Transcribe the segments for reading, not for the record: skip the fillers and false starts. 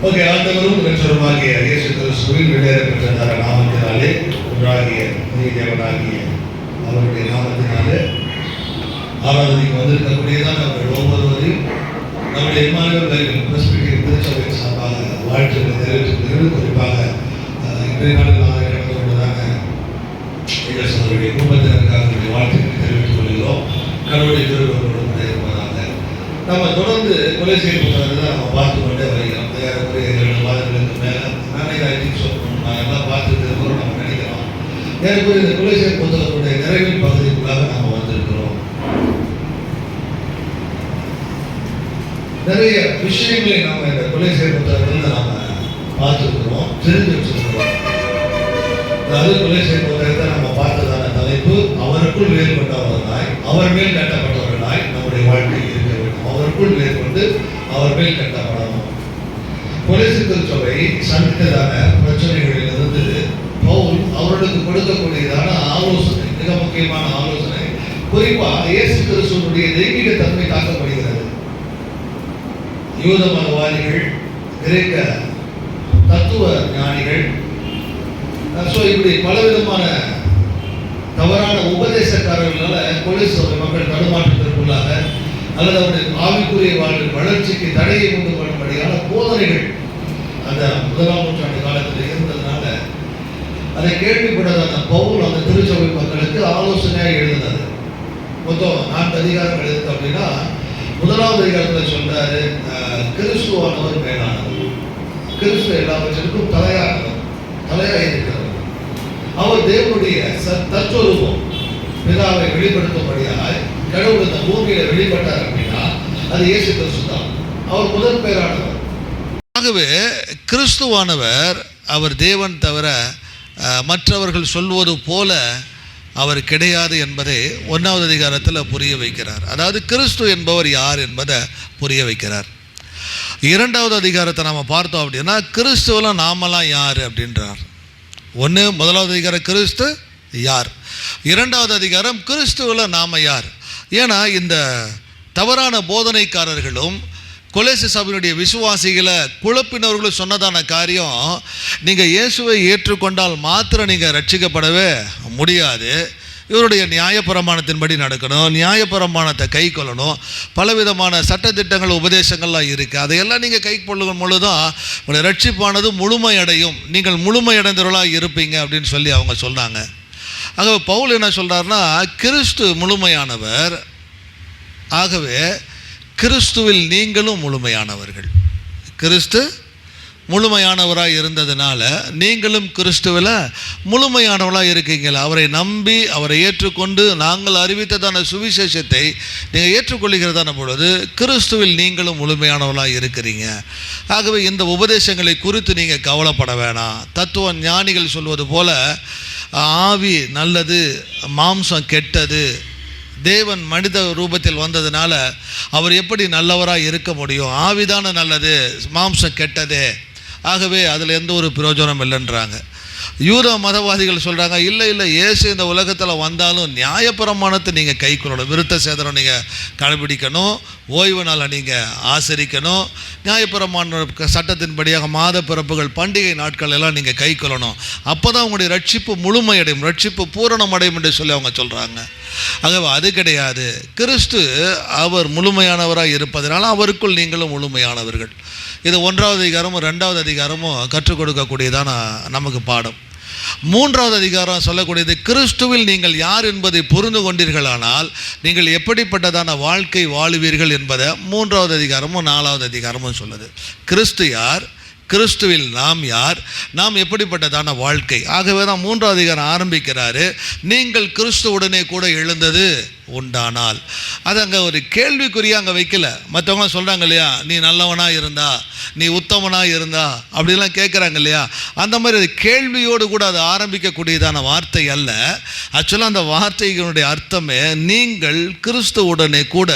Okay, ஆண்டவரும் இரட்சகருமாகிய இயேசு கிறிஸ்துவின் வெளியேறப்பெற்ற நாமத்தினாலே ஒன்றாகிய தேவனாகிய அவருடைய நாமத்தினாலே ஆராதனைக்கு வந்திருக்கக்கூடியதான் அவர்கள் ஒவ்வொருவரையும் நம்முடைய இம்மானுவேல் பைபிள் பிரஸ்பிட்டரி திருச்சபை சார்பாக வாழ்த்துக்களை தெரிவித்துள்ளது. குறிப்பாக இன்றைய நாளில் நாங்கள் கடந்து கொண்டதாக அவருடைய குடும்பத்தினருக்காக வாழ்த்துக்களை தெரிவித்துக் கொள்கிறோம். கடவுளுடைய திருவள்ளுவரோடு இருப்பதாக நம்ம தொடர்ந்து கொலை செய்யப்பட்டதை தான் நம்ம பார்த்து கொண்டே வருகிறோம். ஒரு 2 மாதங்களுக்கு மேலே நானே சொல்லணும், நான் எல்லாம் பார்த்துட்டு இருக்கிறோம் நம்ம நினைக்கிறோம். எனக்கு இந்த கொலை செய்ய புத்தகத்துடைய நிறைவின் பகுதிக்குள்ளாக நாம் வந்திருக்கிறோம். நிறைய விஷயங்களை நாம் இந்த கொலை செய்ய புத்தகத்தில் நாம் பார்த்துருக்கிறோம், தெரிஞ்சு வச்சிருக்கிறோம். அதாவது கொலை செய்ய புத்தகத்தை நம்ம பார்த்ததான தலைப்பு, அவருக்குள் வேறுபட்டவர்களாய் அவர் மேல் கட்டப்பட்டவர்களாய் நம்முடைய வாழ்க்கை இருக்க வேண்டும். அவருக்குள் வேறுபட்டு அவர் மேல் கட்டப்படணும். கொலைசு திருச்சபை சந்தித்ததான பிரச்சனைகளிலிருந்து பவுல் அவர்களுக்கு கொடுக்கக்கூடியதான ஆலோசனை, மிக முக்கியமான ஆலோசனை, குறிப்பாக இயேசு கிறிஸ்துவினுடைய தெய்வீக தன்மை காக்கப்படுகிறது. யூத மதவாதிகள், கிரேக்க தத்துவ ஞானிகள், இப்படி பலவிதமான தவறான உபதேசக்காரர்களால் கொலைசு மக்கள் தடுமாற்றத்திற்குள்ளாக அல்லது அவருடைய ஆவிக்குரிய வாழ்வின் வளர்ச்சிக்கு தடையை கொண்டு பண்ணும்படியான போதனைகள் அந்த 1ஆம் நூற்றாண்டு காலத்தில் இருந்ததுனால அதை கேள்விப்பட்டதான பவுல் அந்த திருச்சபை மக்களுக்கு ஆலோசனையாக எழுதினது. மொத்தம் 4 அதிகாரங்கள் இருக்கு. அப்படின்னா 1ஆவது அதிகாரத்தில் சொல்றாரு, கிறிஸ்துவானவர் மேலானவர், கிறிஸ்து எல்லாவற்றிற்கும் தலையாக இருக்கிறவர், அவர் தேவனுடைய தத்துவரூபம், பிதாவை வெளிப்படுத்தும்படியாக கடவுள் இந்த பூமியில வெளிப்பட்டார். அப்படின்னா அது இயேசு கிறிஸ்து தான், அவர் முதல் பேரானவர். ஆகவே கிறிஸ்துவானவர் அவர் தேவன் தவிர மற்றவர்கள் சொல்வது போல அவர் கிடையாது என்பதை 1ஆவது அதிகாரத்தில் புரிய வைக்கிறார். அதாவது கிறிஸ்து என்பவர் யார் என்பதை புரிய வைக்கிறார். 2ஆவது அதிகாரத்தை நாம் பார்த்தோம் அப்படின்னா கிறிஸ்துவெல்லாம் நாமெல்லாம் யார் அப்படின்றார். 1ஆவது அதிகாரம் கிறிஸ்து யார், 2ஆவது அதிகாரம் கிறிஸ்துவில் நாம யார். ஏன்னா இந்த தவறான போதனைக்காரர்களும் கொலைசு சபையினுடைய விசுவாசிகளை குழப்பினவர்களும் சொன்னதான காரியம், நீங்கள் இயேசுவை ஏற்றுக்கொண்டால் மாத்திரம் நீங்கள் ரட்சிக்கப்படவே முடியாது, இவருடைய நியாயப்பிரமாணத்தின்படி நடக்கணும், நியாயப்பிரமாணத்தை கை கொள்ளணும், பலவிதமான சட்டத்திட்டங்கள் உபதேசங்கள்லாம் இருக்குது, அதையெல்லாம் நீங்கள் கை கொள்ளும் பொழுதுதான் உங்களுடைய ரட்சிப்பானது முழுமையடையும், நீங்கள் முழுமையடைந்தவர்களாக இருப்பீங்க அப்படின்னு சொல்லி அவங்க சொன்னாங்க. ஆகவே பவுல் என்ன சொல்கிறாருன்னா, கிறிஸ்து முழுமையானவர், ஆகவே கிறிஸ்துவில் நீங்களும் முழுமையானவர்கள். கிறிஸ்து முழுமையானவராக இருந்ததுனால நீங்களும் கிறிஸ்துவில் முழுமையானவர்களாக இருக்கீங்களா. அவரை நம்பி அவரை ஏற்றுக்கொண்டு நாங்கள் அறிவித்ததான சுவிசேஷத்தை நீங்கள் ஏற்றுக்கொள்கிறதான பொழுது கிறிஸ்துவில் நீங்களும் முழுமையானவர்களாக இருக்கிறீங்க. ஆகவே இந்த உபதேசங்களை குறித்து நீங்கள் கவலைப்பட வேணாம். தத்துவ ஞானிகள் சொல்வது போல ஆவி நல்லது, மாம்சம் கெட்டது, தேவன் மனித ரூபத்தில் வந்ததுனால அவர் எப்படி நல்லவராக இருக்க முடியும், ஆவிதான நல்லது, மாம்சம் கெட்டதே, ஆகவே அதில் எந்த ஒரு பிரயோஜனம் இல்லைன்றாங்க. யூத மதவாதிகள் சொல்கிறாங்க, இல்லை இயேசு இந்த உலகத்தில் வந்தாலும் நியாயப்பிரமாணத்தை நீங்கள் கை கொள்ளணும், விருத்த சேதனம் நீங்கள் கடைபிடிக்கணும், ஓய்வு நாளை நீங்கள் ஆசரிக்கணும், நியாயப்பிரமாண சட்டத்தின்படியாக மாத பிறப்புகள் பண்டிகை நாட்கள் எல்லாம் நீங்கள் கை கொள்ளணும், அப்போ தான் உங்களுடைய ரட்சிப்பு முழுமையடையும், ரட்சிப்பு பூரணமடையும் என்று சொல்லி அவங்க சொல்கிறாங்க. ஆகவே அது கிடையாது. கிறிஸ்து அவர் முழுமையானவராக இருப்பதனால அவருக்குள் நீங்களும் முழுமையானவர்கள். இது 1ஆவது அதிகாரமும் 2ஆவது அதிகாரமும் கற்றுக் கொடுக்கக்கூடியதான நமக்கு பாடம். 3ஆவது அதிகாரம் சொல்லக்கூடியது, கிறிஸ்துவில் நீங்கள் யார் என்பதை புரிந்து கொண்டீர்களானால் நீங்கள் எப்படிப்பட்டதான வாழ்க்கை வாழுவீர்கள் என்பதை 3ஆவது அதிகாரமும் 4ஆவது அதிகாரமும் சொல்லுது. கிறிஸ்து யார், கிறிஸ்துவில் நாம் யார், நாம் எப்படிப்பட்டதான வாழ்க்கை. ஆகவே தான் 3ஆவது அதிகாரம் ஆரம்பிக்கிறாரு, நீங்கள் கிறிஸ்துவுடனே கூட எழுந்தது உண்டானால். அது அங்கே ஒரு கேள்விக்குறியாக அங்கே வைக்கல. மற்றவங்க சொல்கிறாங்க இல்லையா, நீ நல்லவனாக இருந்தா, நீ உத்தமனாக இருந்தா அப்படிலாம் கேட்குறாங்க இல்லையா, அந்த மாதிரி அது கேள்வியோடு கூட அது ஆரம்பிக்கக்கூடியதான வார்த்தை அல்ல. ஆக்சுவலாக அந்த வார்த்தைகளுடைய அர்த்தமே நீங்கள் கிறிஸ்துவுடனே கூட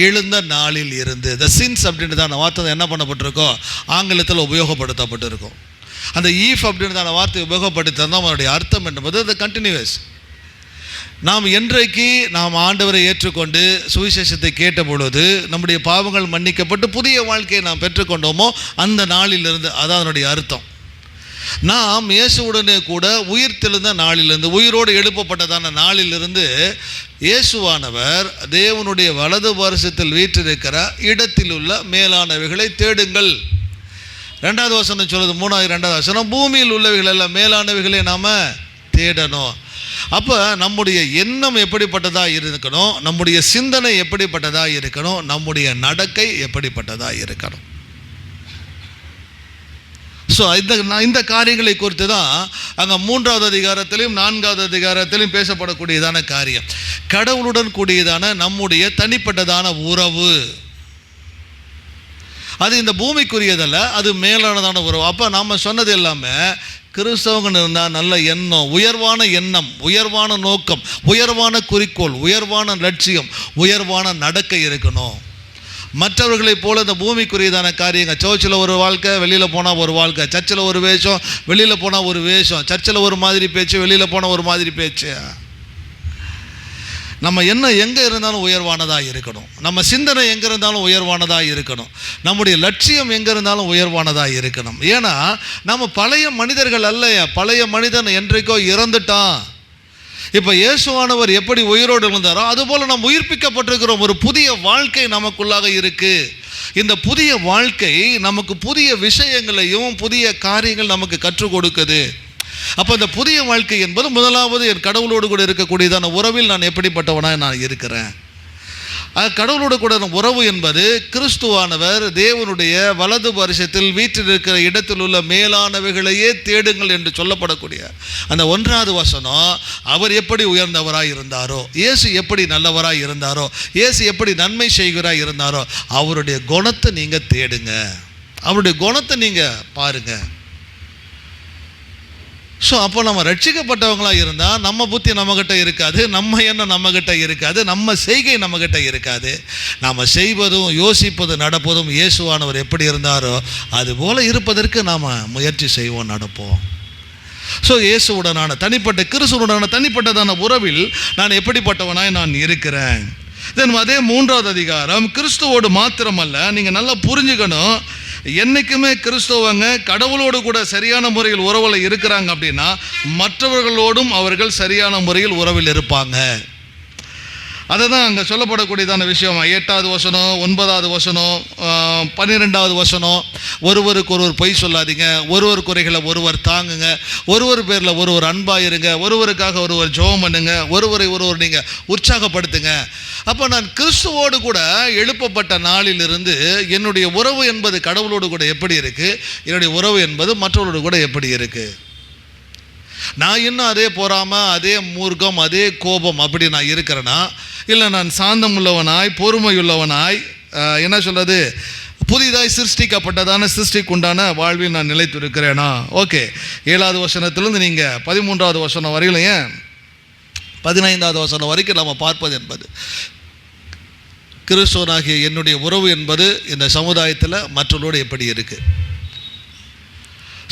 எழுந்த நாளில் இருந்து. த சின்ஸ் அப்படின்றதான வார்த்தை என்ன பண்ணப்பட்டிருக்கோம், ஆங்கிலத்தில் உபயோகப்படுத்தப்பட்டிருக்கும். அந்த ஈஃப் அப்படின்றதான வார்த்தை உபயோகப்படுத்தினா அதனுடைய அர்த்தம் என்பது அது கண்டினியூஸ். நாம் என்றைக்கு நாம் ஆண்டவரை ஏற்றுக்கொண்டு சுவிசேஷத்தை கேட்ட பொழுது நம்முடைய பாவங்கள் மன்னிக்கப்பட்டு புதிய வாழ்க்கையை நாம் பெற்றுக்கொண்டோமோ அந்த நாளிலிருந்து, அதான் அதனுடைய அர்த்தம். நாம் இயேசுவுடனே கூட உயிர் தெழுந்த நாளிலிருந்து, உயிரோடு எழுப்பப்பட்டதான நாளிலிருந்து இயேசுவானவர் தேவனுடைய வலது வருஷத்தில் வீற்றிருக்கிற இடத்தில் உள்ள மேலானவைகளை தேடுங்கள். 2வது வசனம் சொல்லுது, 2வது வசனம், பூமியில் உள்ளவைகள் எல்லாம் மேலானவைகளை நாம் தேடணும். அப்போ நம்முடைய எண்ணம் எப்படிப்பட்டதாக இருக்கணும், நம்முடைய சிந்தனை எப்படிப்பட்டதாக இருக்கணும், நம்முடைய நடக்கை எப்படிப்பட்டதாக இருக்கணும். ஸோ இந்த காரியங்களை குறித்து தான் அங்கே 3வது அதிகாரத்திலையும் 4வது அதிகாரத்திலையும் பேசப்படக்கூடியதான காரியம். கடவுளுடன் கூடியதான நம்முடைய தனிப்பட்டதான உறவு, அது இந்த பூமிக்குரியதல்ல, அது மேலானதான உறவு. அப்போ நாம் சொன்னது எல்லாமே கிறிஸ்தவங்க இருந்தால் நல்ல எண்ணம், உயர்வான நோக்கம், உயர்வான குறிக்கோள், உயர்வான லட்சியம், உயர்வான நடக்கை இருக்கணும். மற்றவர்களைப் போல இந்த பூமிக்குரியதான காரியங்கள், சர்ச்சில் ஒரு வாழ்க்கை, வெளியில் போனால் ஒரு வாழ்க்கை, சர்ச்சில் ஒரு வேஷம், வெளியில் போனால் ஒரு வேஷம், சர்ச்சில் ஒரு மாதிரி பேச்சு, வெளியில் போனால் ஒரு மாதிரி பேச்சு. நம்ம எண்ணம் எங்கே இருந்தாலும் உயர்வானதாக இருக்கணும், நம்ம சிந்தனை எங்கே இருந்தாலும் உயர்வானதாக இருக்கணும், நம்முடைய லட்சியம் எங்கே இருந்தாலும் உயர்வானதாக இருக்கணும். ஏன்னா நம்ம பழைய மனிதர்கள் அல்லையா, பழைய மனிதன் என்றைக்கோ இறந்துட்டான். இப்போ இயேசுவானவர் எப்படி உயிரோடு இருந்தாரோ அதுபோல் நம்ம உயிர்ப்பிக்கப்பட்டிருக்கிறோம். ஒரு புதிய வாழ்க்கை நமக்குள்ளாக இருக்குது. இந்த புதிய வாழ்க்கை நமக்கு புதிய விஷயங்களையும் புதிய காரியங்கள் நமக்கு கற்றுக் கொடுக்குது. அப்போ இந்த புதிய வாழ்க்கை என்பது முதலாவது என் கடவுளோடு கூட இருக்கக்கூடியதான உறவில் நான் எப்படிப்பட்டவனாக நான் இருக்கிறேன். கடவுளோடு கூட உறவு என்பது கிறிஸ்துவானவர் தேவனுடைய வலது வருஷத்தில் வீற்றிருக்கிற இடத்தில் உள்ள மேலானவைகளையே தேடுங்கள் என்று சொல்லப்படக்கூடிய அந்த 1வது வசனம், அவர் எப்படி உயர்ந்தவராய் இருந்தாரோ, இயேசு எப்படி நல்லவராய் இருந்தாரோ, இயேசு எப்படி நன்மை செய்கிறாய் இருந்தாரோ, அவருடைய குணத்தை நீங்கள் தேடுங்க, அவருடைய குணத்தை நீங்கள் பாருங்கள். ஸோ அப்போ நம்ம ரட்சிக்கப்பட்டவங்களாக இருந்தால் நம்ம புத்தி நம்மக்கிட்ட இருக்காது, நம்ம எண்ணம் நம்மக்கிட்ட இருக்காது, நம்ம செய்கை நம்மக்கிட்ட இருக்காது. நாம் செய்வதும் யோசிப்பதும் நடப்பதும் இயேசுவானவர் எப்படி இருந்தாரோ அதுபோல் இருப்பதற்கு நாம் முயற்சி செய்வோம், நடப்போம். ஸோ இயேசுவுடனான தனிப்பட்ட கிறிஸ்துவுடனான தனிப்பட்டதான உறவில் நான் எப்படிப்பட்டவனாய் நான் இருக்கிறேன். தென் அதே 3வது அதிகாரம் கிறிஸ்துவோடு மாத்திரமல்ல, நீங்கள் நல்லா புரிஞ்சுக்கணும், என்றைக்குமே கிறிஸ்தவங்க கடவுளோடு கூட சரியான முறையில் உறவில் இருக்கிறாங்க அப்படின்னா மற்றவர்களோடும் அவர்கள் சரியான முறையில் உறவில் இருப்பாங்க. அதை தான் அங்கே சொல்லப்படக்கூடியதான விஷயம். 8வது வசனம், 9வது வசனம், 12வது வசனம், ஒருவருக்கு ஒருவர் பொய் சொல்லாதீங்க, ஒருவர் குறைகளை ஒருவர் தாங்குங்க, ஒருவர் பேரில் ஒருவர் அன்பாக இருங்க, ஒருவருக்காக ஒருவர் ஜெபம் பண்ணுங்க, ஒருவரை ஒருவர் நீங்கள் உற்சாகப்படுத்துங்க. அப்போ நான் கிறிஸ்துவோடு கூட எழுப்பப்பட்ட நாளிலிருந்து என்னுடைய உறவு என்பது கடவுளோடு கூட எப்படி இருக்குது, என்னுடைய உறவு என்பது மற்றவர்களோடு கூட எப்படி இருக்குது. நான் இன்னும் அதே பொறாமை, அதே மூர்க்கம், அதே கோபம் அப்படி நான் இருக்கிறேன்னா, இல்லை நான் சாந்தம் உள்ளவனாய் பொறுமையுள்ளவனாய் என்ன சொல்கிறது புதிதாய் சிருஷ்டிக்கப்பட்டதான சிருஷ்டிக்குண்டான வாழ்வில் நான் நிலைத்து இருக்கிறேனா? ஓகே, 7வது வசனத்திலிருந்து நீங்கள் 13வது வசனம் வரையிலும், ஏன் 15வது வசனம் வரைக்கும் நம்ம பார்ப்பது என்பது கிறிஸ்துவனாகிய என்னுடைய உறவு என்பது இந்த சமுதாயத்தில் மற்றவர்களோடு எப்படி இருக்குது.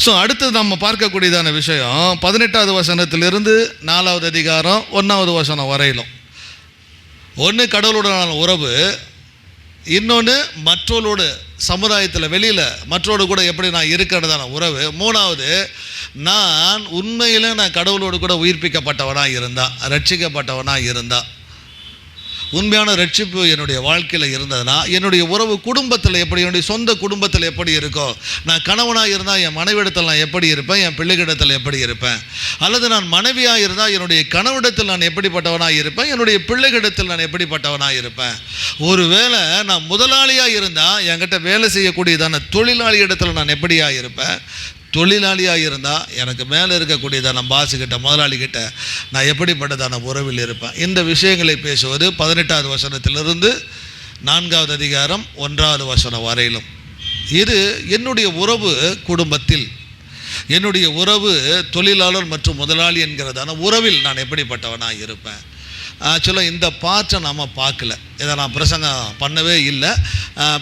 ஸோ அடுத்தது நம்ம பார்க்கக்கூடியதான விஷயம் 18வது வசனத்திலிருந்து 4வது அதிகாரம் 1வது வசனம் வரையிலும். ஒன்று கடவுளுடனான உறவு, இன்னொன்று மற்றவர்களோடு சமுதாயத்தில் வெளியில் மற்றவரோடு கூட எப்படி நான் இருக்கிறதான உறவு. 3வது நான் உண்மையில் நான் கடவுளோடு கூட உயிர்ப்பிக்கப்பட்டவனாக இருந்தால், ரட்சிக்கப்பட்டவனாக இருந்தால், உண்மையான ரட்சிப்பு என்னுடைய வாழ்க்கையில் இருந்ததுன்னா என்னுடைய உறவு குடும்பத்தில் எப்படி, என்னுடைய சொந்த குடும்பத்தில் எப்படி இருக்கும், நான் கணவனாக இருந்தால் என் மனைவிடத்தில் நான் எப்படி இருப்பேன், என் பிள்ளைகளிடத்தில் எப்படி இருப்பேன், அல்லது நான் மனைவியாக இருந்தால் என்னுடைய கணவனிடத்தில் நான் எப்படிப்பட்டவனாக இருப்பேன், என்னுடைய பிள்ளைகளிடத்தில் நான் எப்படிப்பட்டவனாக இருப்பேன். ஒருவேளை நான் முதலாளியாக இருந்தால் என்கிட்ட வேலை செய்யக்கூடியதான தொழிலாளி இடத்துல நான் எப்படியாக இருப்பேன், தொழிலாளியாக இருந்தால் எனக்கு மேலே இருக்கக்கூடியதான பாசுக்கிட்ட முதலாளிக்கிட்ட நான் எப்படிப்பட்டதான உறவில் இருப்பேன். இந்த விஷயங்களை பேசுவது 18வது வசனத்திலிருந்து 4வது அதிகாரம் 1வது வசனம் வரையிலும். இது என்னுடைய உறவு குடும்பத்தில், என்னுடைய உறவு தொழிலாளர் மற்றும் முதலாளி என்கிறதான உறவில் நான் எப்படிப்பட்டவனாக இருப்பேன். ஆக்சுவலாக இந்த பார்ட்டை நாம் பார்க்கல, இதை நான் பிரசங்கம் பண்ணவே இல்லை.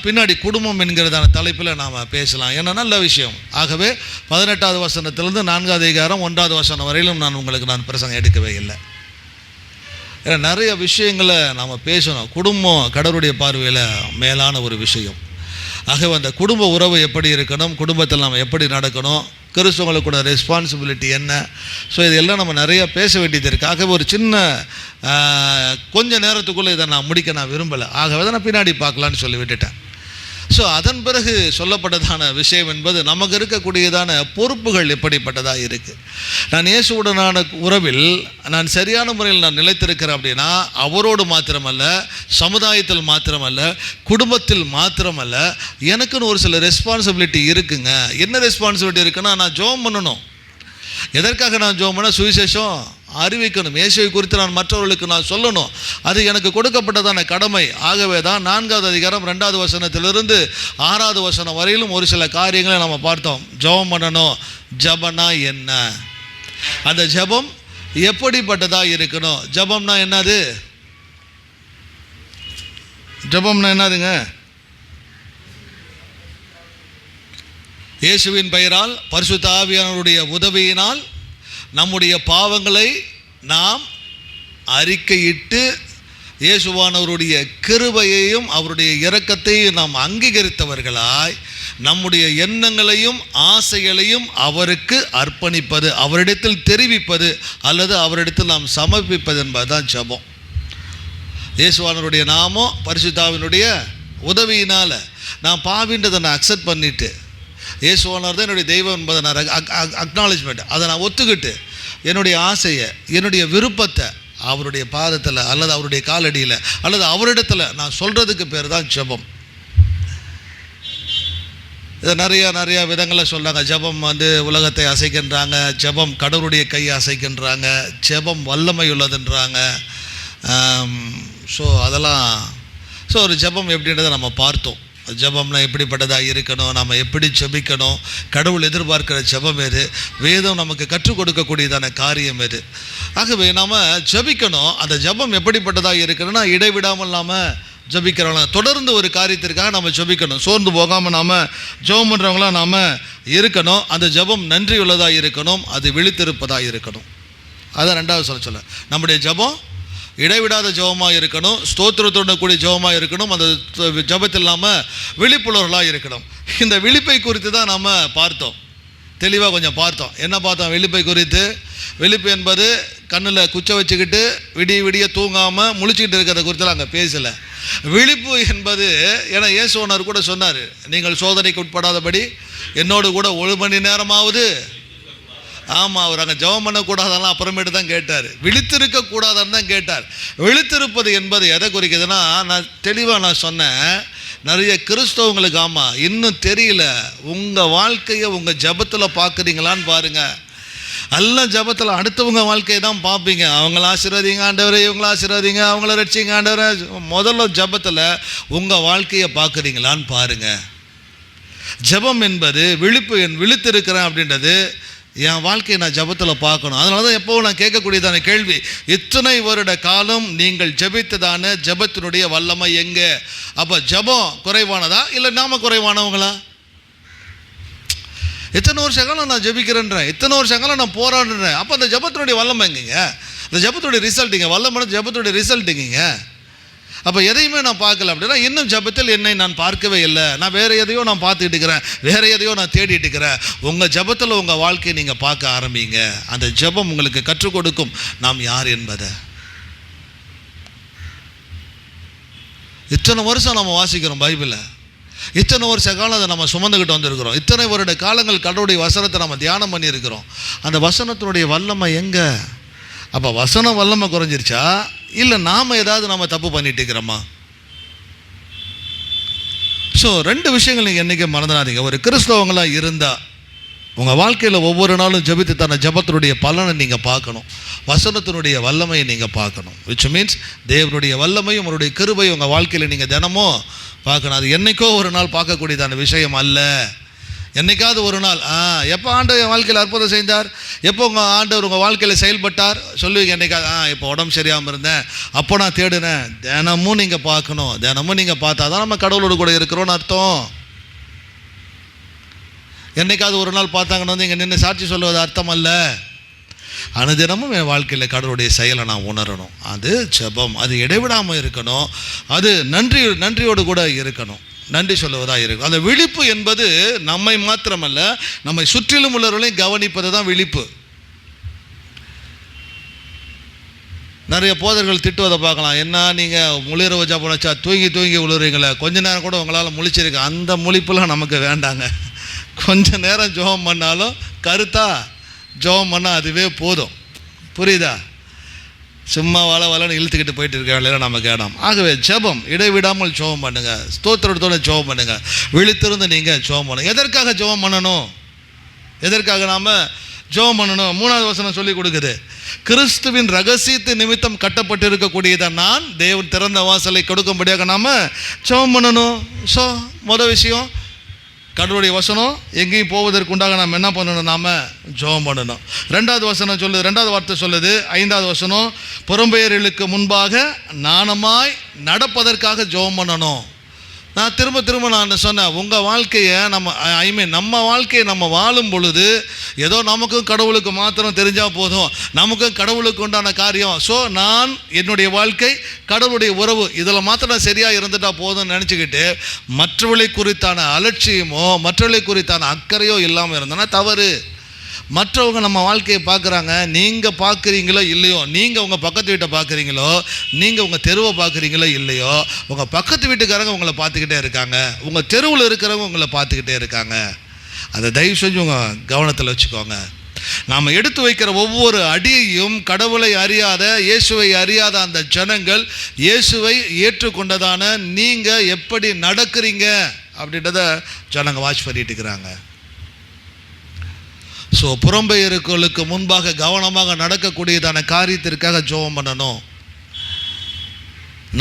பின்னாடி குடும்பம் என்கிறதான தலைப்பில் நாம் பேசலாம், ஏன்னா நல்ல விஷயம். ஆகவே 18வது வசனத்திலிருந்து 4வது அதிகாரம் 1வது வசனம் வரையிலும் நான் உங்களுக்கு பிரசங்கம் எடுக்கவே இல்லை. ஏன்னா நிறைய விஷயங்களை நாம் பேசணும். குடும்பம் கடவுளுடைய பார்வையில் மேலான ஒரு விஷயம். ஆகவே அந்த குடும்ப உறவு எப்படி இருக்கணும், குடும்பத்தில் நம்ம எப்படி நடக்கணும், கிறிஸ்தவங்களுக்கு கூட ரெஸ்பான்சிபிலிட்டி என்ன, ஸோ இதெல்லாம் நம்ம நிறையா பேச வேண்டியது இருக்குது. ஆகவே ஒரு சின்ன கொஞ்ச நேரத்துக்குள்ளே இதை நான் முடிக்க நான் விரும்பலை. ஆகவே தான் நான் பின்னாடி பார்க்கலான்னு சொல்லி விட்டுட்டேன். ஸோ அதன் பிறகு சொல்லப்பட்டதான விஷயம் என்பது நமக்கு இருக்கக்கூடியதான பொறுப்புகள் எப்படிப்பட்டதாக இருக்குது. நான் இயேசுவுடனான உறவில் நான் சரியான முறையில் நான் நிலைத்திருக்கிறேன் அப்படின்னா அவரோடு மாத்திரமல்ல, சமுதாயத்தில் மாத்திரமல்ல, குடும்பத்தில் மாத்திரமல்ல, எனக்குன்னு ஒரு சில ரெஸ்பான்சிபிலிட்டி இருக்குங்க. என்ன ரெஸ்பான்சிபிலிட்டி இருக்குன்னா, நான் ஜெபம் பண்ணணும். எதற்காக நான் ஜெபம் பண்ண? சுவிசேஷம் அறிவிக்கணும். இயேசுவை குறித்து நான் மற்றவர்களுக்கு நான் சொல்லணும். அது எனக்கு கொடுக்கப்பட்டதான கடமை. ஆகவே தான் 4வது அதிகாரம் 2வது வசனத்திலிருந்து 6வது வசனம் வரையிலும் ஒரு சில காரியங்களை நம்ம பார்த்தோம். ஜெபம் பண்ணணும். ஜெபம்னா என்ன, அந்த ஜெபம் எப்படிப்பட்டதா இருக்கணும், ஜெபம்னா என்னது, ஜெபம்னா என்னதுங்க? இயேசுவின் பெயரால் பரிசுத்த ஆவியானவருடைய உதவியினால் நம்முடைய பாவங்களை நாம் அறிக்கையிட்டு இயேசுவானவருடைய கிருபையையும் அவருடைய இரக்கத்தையும் நாம் அங்கீகரித்தவர்களாய் நம்முடைய எண்ணங்களையும் ஆசைகளையும் அவருக்கு அர்ப்பணிப்பது, அவரிடத்தில் தெரிவிப்பது அல்லது அவரிடத்தில் நாம் சமர்ப்பிப்பது என்பதுதான் ஜெபம். இயேசுவானவருடைய நாமம் பரிசுத்தாவினுடைய உதவியினால் நான் பாவின்றதை நான் அக்செப்ட் பண்ணிவிட்டு, இயேசுவானவர் தான் என்னுடைய தெய்வம் என்பதை நான் அக்னாலஜ்மெண்ட், அதை நான் ஒத்துக்கிட்டு என்னுடைய ஆசையை, என்னுடைய விருப்பத்தை அவருடைய பாதத்தில் அல்லது அவருடைய காலடியில் அல்லது அவரிடத்தில் நான் சொல்கிறதுக்கு பேர் தான் ஜெபம். இதை நிறையா விதங்களில் சொல்கிறாங்க. ஜெபம் உலகத்தை அசைக்கின்றாங்க, ஜெபம் கடவுளுடைய கையை அசைக்கின்றாங்க, ஜெபம் வல்லமை உள்ளதுன்றாங்க. ஸோ அதெல்லாம் ஒரு ஜெபம் எப்படின்றத நம்ம பார்த்தோம். ஜெபம்னா எப்படிப்பட்டதாக இருக்கணும், நம்ம எப்படி ஜெபிக்கணும், கடவுள் எதிர்பார்க்கிற ஜெபம் எது, வேதம் நமக்கு கற்றுக் கொடுக்கக்கூடியதான காரியம் எது. ஆகவே நாம் ஜெபிக்கணும். அந்த ஜெபம் எப்படிப்பட்டதாக இருக்கணும்னா, இடைவிடாமல் நாம் ஜெபிக்கிறவங்க, தொடர்ந்து ஒரு காரியத்திற்காக நம்ம ஜெபிக்கணும். சோர்ந்து போகாமல் நாம் ஜெபம் பண்ணுறவங்களாம் நாம் இருக்கணும். அந்த ஜெபம் நன்றி உள்ளதாக இருக்கணும், அது விழித்திருப்பதாக இருக்கணும். அதான் 2வது சொல்ல நம்முடைய ஜெபம் இடைவிடாத ஜெபமாக இருக்கணும், ஸ்தோத்திரத்தோட கூடிய ஜெபமாக இருக்கணும். அந்த ஜெபத்தில் நாம் விழிப்புணர்வலாக இருக்கணும். இந்த விழிப்பை குறித்து தான் நாம் பார்த்தோம், தெளிவாக கொஞ்சம் பார்த்தோம். என்ன பார்த்தோம் விழிப்பை குறித்து? விழிப்பு என்பது கண்ணில் குச்சை வச்சுக்கிட்டு விடிய தூங்காமல் முழிச்சுக்கிட்டு இருக்கிறத குறித்து அங்கே பேசலை. விழிப்பு என்பது, ஏன்னா இயேசுவானவர் கூட சொன்னார், நீங்கள் சோதனைக்கு உட்படாதபடி என்னோடு கூட 1 மணி நேரமாவது. ஆமாம், அவர் அங்கே ஜெபம் பண்ணக்கூடாதெல்லாம் அப்புறமேட்டு தான் கேட்டார், விழித்திருக்கக்கூடாதான்னு தான் கேட்டார். விழித்திருப்பது என்பது எதை குறிக்குதுன்னா, நான் தெளிவாக சொன்னேன், நிறைய கிறிஸ்தவங்களுக்கு ஆமாம் இன்னும் தெரியல. உங்கள் வாழ்க்கையை உங்கள் ஜெபத்தில் பார்க்குறீங்களான்னு பாருங்கள். எல்லாம் ஜெபத்தில் அடுத்தவங்க வாழ்க்கையை தான் பார்ப்பீங்க. அவங்கள ஆசீர்வதிங்க ஆண்டவரே, இவங்கள ஆசீர்வதிங்க, அவங்கள ரட்சிங்க ஆண்டவரே. முதல்ல ஜெபத்தில் உங்கள் வாழ்க்கையை பார்க்குறீங்களான்னு பாருங்கள். ஜெபம் என்பது விழித்திருக்கிறேன் அப்படின்றது என் வாழ்க்கையை நான் ஜெபத்தில் பார்க்கணும். அதனால தான் எப்போவும் நான் கேட்கக்கூடியதான கேள்வி, இத்தனை வருட காலம் நீங்கள் ஜெபித்ததான ஜெபத்தினுடைய வல்லமை எங்கே? அப்போ ஜெபம் குறைவானதா இல்லை நாம் குறைவானவங்களா? இத்தனை வருஷ காலம் நான் ஜெபிக்கிறேன்றேன், இத்தனை வருஷ காலம் நான் போராடுறேன். அப்போ அந்த ஜெபத்தினுடைய வல்லமை எங்கேங்க? அந்த ஜெபத்துடைய ரிசல்ட்டுங்க, வல்லமான ஜெபத்துடைய ரிசல்ட்டுங்க. அப்போ எதையுமே நான் பார்க்கல அப்படின்னா இன்னும் ஜெபத்தில் என்னை நான் பார்க்கவே இல்லை, நான் வேறு எதையோ நான் பார்த்துக்கிட்டு இருக்கிறேன், வேறு எதையோ நான் தேடிட்டு இருக்கிறேன். உங்கள் ஜெபத்தில் உங்கள் வாழ்க்கையை நீங்கள் பார்க்க ஆரம்பிங்க. அந்த ஜெபம் உங்களுக்கு கற்றுக் கொடுக்கும் நாம் யார் என்பதை. இத்தனை வருஷம் நம்ம வாசிக்கிறோம் பைபிளை, இத்தனை வருஷ காலம் அதை நம்ம சுமந்துக்கிட்டு வந்திருக்கிறோம், இத்தனை வருட காலங்கள் கடவுளுடைய வசனத்தை நம்ம தியானம் பண்ணியிருக்கிறோம். அந்த வசனத்தினுடைய வல்லமை எங்கே? அப்போ வசனம் வல்லமை குறைஞ்சிருச்சா இல்லை நாம் ஏதாவது நம்ம தப்பு பண்ணிட்டு இருக்கிறோமா? ஸோ 2 விஷயங்கள் நீங்கள் என்றைக்கும் மறந்துடாதீங்க. ஒரு கிறிஸ்தவங்களாக இருந்தால் உங்கள் வாழ்க்கையில் ஒவ்வொரு நாளும் ஜெபித்து தன ஜெபத்தினுடைய பலனை நீங்கள் பார்க்கணும், வசனத்தினுடைய வல்லமையை நீங்கள் பார்க்கணும். விச் மீன்ஸ் தேவனுடைய வல்லமையும் அவருடைய கிருபையும் உங்கள் வாழ்க்கையில் நீங்கள் தினமும் பார்க்கணும். அது என்றைக்கோ ஒரு நாள் பார்க்கக்கூடியதான விஷயம் அல்ல. என்றைக்காவது ஒரு நாள் எப்போ ஆண்டவர் என் வாழ்க்கையில் அற்புதம் செய்தார், எப்போ உங்கள் ஆண்டவர் உங்கள் வாழ்க்கையில் செயல்பட்டார் சொல்லுவீங்க. என்றைக்காவது இப்போ உடம்பு சரியாமல் இருந்தேன், அப்போ நான் தேடினேன். தினமும் நீங்கள் பார்க்கணும். தினமும் நீங்கள் பார்த்தா தான் நம்ம கடவுளோடு கூட இருக்கிறோன்னு அர்த்தம். என்றைக்காவது ஒரு நாள் பார்த்தாங்கன்னு இங்கே நின்று சாட்சி சொல்லுவது அர்த்தம் அல்ல. அனுதினமும் என் வாழ்க்கையில் கடவுளுடைய செயலை நான் உணரணும். அது ஜெபம். அது இடைவிடாமல் இருக்கணும். அது நன்றியோடு கூட இருக்கணும். நன்றி சொல்லுவதாக இருக்கும். அந்த விழிப்பு என்பது நம்மை மாத்திரமல்ல, நம்மை சுற்றிலும் உள்ளவர்களையும் கவனிப்பது தான் விழிப்பு. நிறைய போதர்கள் திட்டுவதை பார்க்கலாம். என்ன நீங்கள் முழிர வச்சா போனச்சா தூங்கி விழுறீங்களே, கொஞ்ச நேரம் கூட உங்களால் முழிச்சிருக்க. அந்த முழிப்புலாம் நமக்கு வேண்டாங்க. கொஞ்ச நேரம் ஜெபம் பண்ணாலும் கருத்தா ஜெபம் பண்ணால் அதுவே போதும். புரியுதா? சும்மா வளன்னு இழுத்துக்கிட்டு போயிட்டு இருக்க வேலையில் நமக்கு இடம். ஆகவே ஜெபம் இடைவிடாமல் ஜெபம் பண்ணுங்கள். ஸ்தோத்திரத்தோடு ஜெபம் பண்ணுங்கள். விழித்திருந்து நீங்கள் ஜெபம் பண்ணுங்கள். எதற்காக ஜெபம் பண்ணணும்? எதற்காக நாம் ஜெபம் பண்ணணும்? 3வது வசனம் சொல்லி கொடுக்குது. கிறிஸ்துவின் ரகசியத்தை நிமித்தம் கட்டப்பட்டு இருக்கக்கூடியதை நான் தேவன் திறந்த வாசலை கொடுக்கும்படியாக நாம் ஜெபம் பண்ணணும். ஸோ மொதல் விஷயம், கடவுளுடைய வசனம் எங்கேயும் போவதற்கு உண்டாக நாம் என்ன பண்ணணும்? நாம் ஜெபம் பண்ணணும். 2வது வசனம் சொல்லுது, 2வது வார்த்தை சொல்லுது, 5வது வசனம், புறம்பெயர்களுக்கு முன்பாக நாணமாய் நடப்பதற்காக ஜெபம் பண்ணணும். நான் திரும்ப நான் சொன்னேன், உங்கள் வாழ்க்கையை நம்ம வாழ்க்கையை நம்ம வாழும் பொழுது ஏதோ நமக்கும் கடவுளுக்கு மாத்திரம் தெரிஞ்சால் போதும், நமக்கும் கடவுளுக்கு உண்டான காரியம். ஸோ நான் என்னுடைய வாழ்க்கை கடவுளுடைய உறவு இதில் மாத்திரம் சரியாக இருந்துட்டால் போதும்னு நினச்சிக்கிட்டு மற்றவர்களை குறித்தான அலட்சியமோ மற்றவர்களை குறித்தான அக்கறையோ இல்லாமல் இருந்தோன்னா தவறு. மற்றவங்க நம்ம வாழ்க்கையை பார்க்குறாங்க, நீங்கள் பார்க்குறீங்களோ இல்லையோ, நீங்கள் உங்கள் பக்கத்து வீட்டை பார்க்குறீங்களோ, நீங்கள் உங்கள் தெருவை பார்க்குறீங்களோ இல்லையோ, உங்கள் பக்கத்து வீட்டுக்காரங்க உங்களை பார்த்துக்கிட்டே இருக்காங்க, உங்கள் தெருவில் இருக்கிறவங்க உங்களை பார்த்துக்கிட்டே இருக்காங்க. அதை தயவு செஞ்சு உங்கள் கவனத்தில் வச்சுக்கோங்க. நாம் எடுத்து வைக்கிற ஒவ்வொரு அடியையும் கடவுளை அறியாத, இயேசுவை அறியாத அந்த ஜனங்கள் இயேசுவை ஏற்றுக்கொண்டதான நீங்கள் எப்படி நடக்கிறீங்க அப்படின்றத ஜனங்க வாட்ச் பண்ணிட்டு இருக்கிறாங்க. ஸோ புறம்பெயர்களுக்கு முன்பாக கவனமாக நடக்கக்கூடியதான காரியத்திற்காக ஜெபம் பண்ணணும்.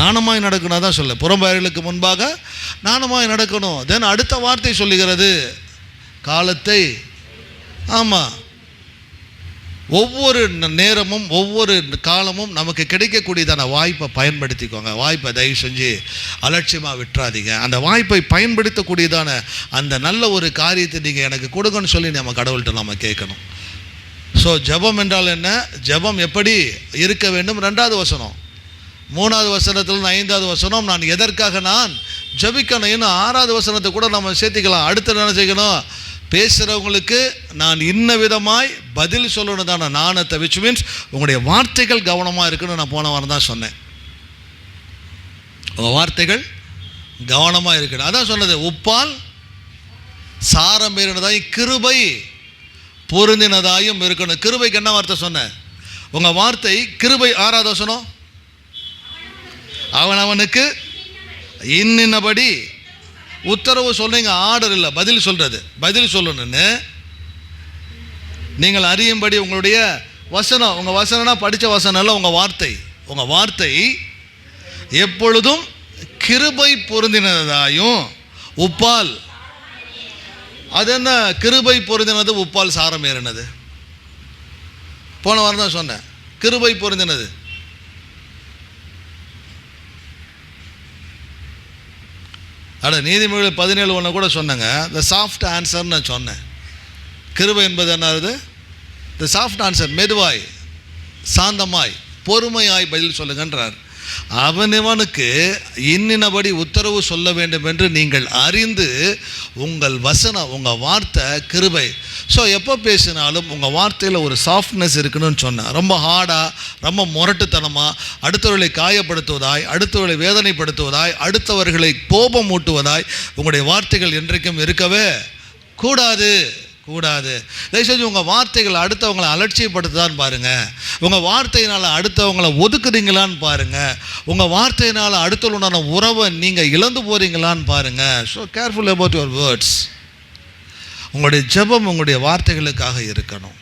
நாணமாய் நடக்கணும் தான் சொல்ல. புறம்பெயர்களுக்கு முன்பாக நாணமாய் நடக்கணும். தென் அடுத்த வார்த்தை சொல்லுகிறது, காலத்தை. ஆமாம், ஒவ்வொரு நேரமும் ஒவ்வொரு காலமும் நமக்கு கிடைக்கக்கூடியதான வாய்ப்பை பயன்படுத்திக்கோங்க. வாய்ப்பை தயவு செஞ்சு அலட்சியமாக விட்டுறாதீங்க. அந்த வாய்ப்பை பயன்படுத்தக்கூடியதான அந்த நல்ல ஒரு காரியத்தை நீங்கள் எனக்கு கொடுங்கன்னு சொல்லி நம்ம கடவுள்கிட்ட நம்ம கேட்கணும். ஸோ ஜெபம் என்றால் என்ன? ஜெபம் எப்படி இருக்க வேண்டும்? 2வது வசனம். 3வது வசனத்தில் 5வது வசனம், நான் எதற்காக நான் ஜெபிக்கணும். இன்னும் 6வது வசனத்தை கூட நம்ம சேர்த்திக்கலாம். அடுத்து என்ன செய்யணும்? பேசுகிறவங்களுக்கு நான் இன்ன விதமாய் பதில் சொல்லணும் தானே நாணத்தை, விச் மீன்ஸ் உங்களுடைய வார்த்தைகள் கவனமாக இருக்குன்னு நான் போன வாரம் தான் சொன்னேன். உங்கள் வார்த்தைகள் கவனமாக இருக்கணும். அதான் சொன்னது, உப்பால் சாரம் ஏறினதாயும் கிருபை பொருந்தினதாயும் இருக்கணும். கிருபைக்கு என்ன வார்த்தை சொன்னேன்? உங்கள் வார்த்தை கிருபை. 6வது வசனம், அவனுக்கு இன்னின்னபடி உத்தரவு சொல்றீங்க. ஆர்டர் இல்லை, பதில் சொல்றது. பதில் சொல்லணும்னு நீங்கள் அறியும்படி உங்களுடைய வசனம், உங்கள் வசனம்னா படித்த வசனம் இல்லை, உங்கள் வார்த்தை. உங்கள் வார்த்தை எப்பொழுதும் கிருபை பொருந்தினதாயும் உப்பால். அது என்ன கிருபை பொருந்தினது, உப்பால் சாரம் ஏறினது? போன வாரம் தான் சொன்னேன், கிருபை பொருந்தினது. நீதிமொழிகள் 17:1 கூட சொன்னேங்க, த சாஃப்ட் ஆன்சர்னு நான் சொன்னேன். கிருபை என்பது என்னது? த சாஃப்ட் ஆன்சர், மெதுவாய், சாந்தமாய், பொறுமையாய் பதில் சொல்லுங்கன்றார். அவனவனுக்கு இன்னினபடி உத்தரவு சொல்ல வேண்டும் என்று நீங்கள் அறிந்து உங்கள் வசனம், உங்கள் வார்த்தை கிருபை. ஸோ எப்போ பேசினாலும் உங்கள் வார்த்தையில் ஒரு சாஃப்ட்னஸ் இருக்கணும்னு சொன்னேன். ரொம்ப ஹார்டாக, ரொம்ப முரட்டுத்தனமாக, அடுத்தவர்களை காயப்படுத்துவதாய், அடுத்தவர்களை வேதனைப்படுத்துவதாய், அடுத்தவர்களை கோபம் ஊட்டுவதாய் உங்களுடைய வார்த்தைகள் என்றைக்கும் இருக்கவே கூடாது. தயவுசெய்து உங்கள் வார்த்தைகள் அடுத்தவங்களை அலட்சியப்படுத்துதான்னு பாருங்கள். உங்கள் வார்த்தையினால் அடுத்தவங்களை ஒதுக்குறீங்களான்னு பாருங்கள். உங்கள் வார்த்தையினால் அடுத்தவங்களுடான உறவை நீங்கள் இழந்து போகிறீங்களான்னு பாருங்கள். So careful about your words. உங்களுடைய ஜெபம் உங்களுடைய வார்த்தைகளுக்காக இருக்கணும்.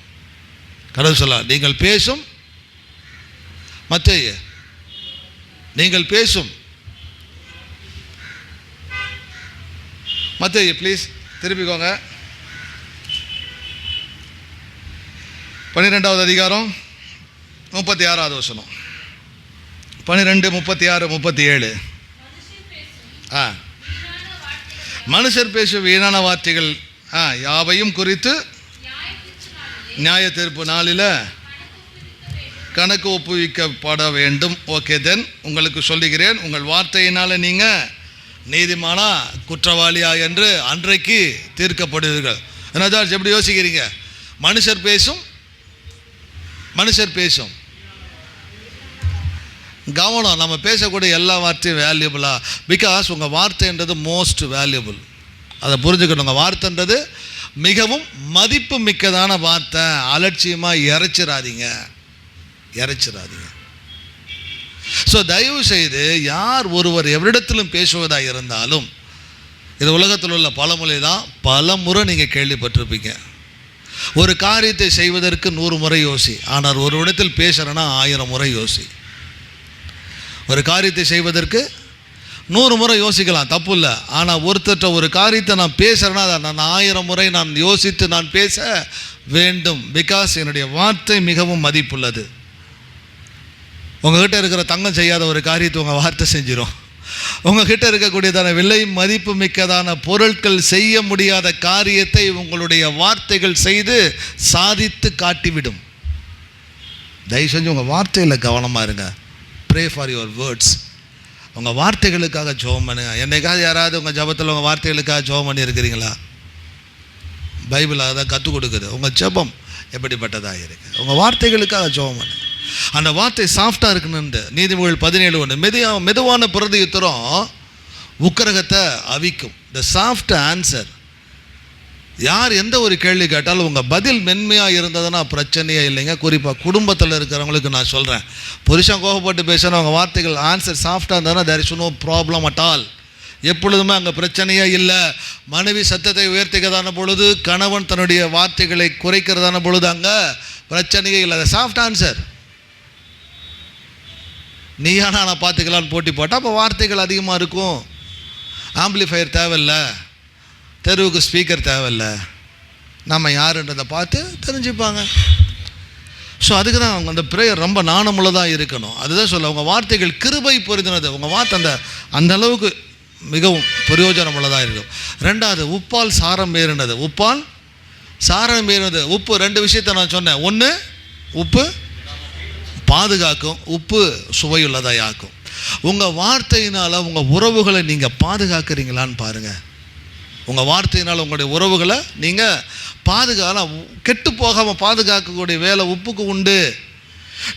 கடவுள் சொல்லலாம், நீங்கள் பேசும் மத்தேயு, நீங்கள் பேசும் மத்தேயு ப்ளீஸ் திருப்பிக்கோங்க. 12வது அதிகாரம் 36வது வசனம். 12, 36, 37. மனுஷர் பேசும் வீணான வார்த்தைகள் யாவையும் குறித்து நியாய தீர்ப்பு நாளில் கணக்கு ஒப்புவிக்கப்பட வேண்டும். ஓகே, தென் உங்களுக்கு சொல்லுகிறேன், உங்கள் வார்த்தையினால் நீங்கள் நீதிமானா குற்றவாளியா என்று அன்றைக்கு தீர்க்கப்படுவீர்கள். என்ன ஜார்ஜ், எப்படி யோசிக்கிறீங்க? மனுஷர் பேசும் கவனம். நம்ம பேசக்கூடிய எல்லா வார்த்தையும் வேல்யூபிளா? பிகாஸ் உங்கள் வார்த்தைன்றது மோஸ்ட் வேல்யூபிள். அதை புரிஞ்சுக்கணும். உங்கள் வார்த்தைன்றது மிகவும் மதிப்பு மிக்கதான வார்த்தை. அலட்சியமாக இறைச்சிடாதீங்க. ஸோ தயவு செய்து யார் ஒருவர் எவரிடத்திலும் பேசுவதாக இருந்தாலும், இது உலகத்தில் உள்ள பழமொழி தான், பல முறை நீங்கள் கேள்விப்பட்டிருப்பீங்க. ஒரு காரியத்தை செய்வதற்கு 100 முறை யோசி, ஆனால் ஒரு இடத்தில் பேசுகிறேன்னா 1000 முறை யோசி. ஒரு காரியத்தை செய்வதற்கு 100 முறை யோசிக்கலாம், தப்பு இல்லை. ஆனால் ஒருத்தட்ட ஒரு காரியத்தை நான் பேசுகிறேன்னா அதை நான் 1000 முறை நான் யோசித்து நான் பேச வேண்டும். பிகாஸ் என்னுடைய வார்த்தை மிகவும் மதிப்புள்ளது. உங்ககிட்ட இருக்கிற தங்கம் செய்யாத ஒரு காரியத்தை உங்கள் வார்த்தை செஞ்சிடும். உங்ககிட்ட இருக்கக்கூடியதான விலை மதிப்பு மிக்கதான பொருட்கள் செய்ய முடியாத காரியத்தை உங்களுடைய வார்த்தைகள் செய்து சாதித்து காட்டிவிடும். தயவு செஞ்சு உங்கள் வார்த்தையில் கவனமாக இருங்க. Pray for your words. உங்கள் வார்த்தைகளுக்காக ஜெபம் பண்ணுங்க. என்னைக்காவது யாராவது உங்கள் ஜெபத்தில் உங்கள் வார்த்தைகளுக்காக ஜெபம் பண்ணி இருக்கிறீங்களா? பைபிள் அதை கற்றுக் கொடுக்குது. உங்கள் ஜெபம் எப்படிப்பட்டதாக இருக்குது? உங்கள் வார்த்தைகளுக்காக ஜெபம் பண்ணுங்க. அந்த வார்த்தை சாஃப்டாக இருக்குன்னு நீதிமொழிகள் 17:1 மெதுவான பிரதியுத்தரம் உக்கிரகத்தை அவிக்கும். த சாஃப்ட் ஆன்சர். யார் எந்த ஒரு கேள்வி கேட்டாலும் உங்கள் பதில் மென்மையாக இருந்ததுன்னா பிரச்சனையே இல்லைங்க. குறிப்பாக குடும்பத்தில் இருக்கிறவங்களுக்கு நான் சொல்கிறேன், புருஷன் கோபப்பட்டு பேசினா உங்கள் வார்த்தைகள் ஆன்சர் சாஃப்டாக இருந்ததுன்னா there is no problem at all. எப்பொழுதுமே அங்கே பிரச்சனையே இல்லை. மனைவி சத்தத்தை உயர்த்திக்கிறதான பொழுது, கணவன் தன்னுடைய வார்த்தைகளை குறைக்கிறதான பொழுது அங்கே பிரச்சனையே இல்லை. அது சாஃப்ட் ஆன்சர். நீயானா நான் பார்த்துக்கலான்னு போட்டி போட்டால் அப்போ வார்த்தைகள் அதிகமாக இருக்கும். ஆம்பிளிஃபயர் தேவையில்லை, தெருவுக்கு ஸ்பீக்கர் தேவையில்லை, நம்ம யாருன்றதை பார்த்து தெரிஞ்சுப்பாங்க. ஸோ அதுக்கு தான் அவங்க அந்த ப்ரேயர் ரொம்ப நாணமுள்ளதாக இருக்கணும். அதுதான் சொல்ல, உங்கள் வார்த்தைகள் கிருபை பொருந்தினது. உங்கள் வார்த்தை அந்த அளவுக்கு மிகவும் பிரயோஜனம் உள்ளதாக இருக்கும். 2வது, உப்பால் சாரம் ஏறினது. உப்பால் சாரம் ஏறினது. உப்பு 2 விஷயத்தை நான் சொன்னேன். 1, உப்பு பாதுகாக்கும், உப்பு சுவையுள்ளதாக ஆக்கும். உங்கள் வார்த்தையினால் உங்கள் உறவுகளை நீங்கள் பாதுகாக்கிறீங்களான்னு பாருங்கள். உங்கள் வார்த்தையினால் உங்களுடைய உறவுகளை நீங்கள் கெட்டு போகாமல் பாதுகாக்கக்கூடிய வேலை உப்புக்கு உண்டு.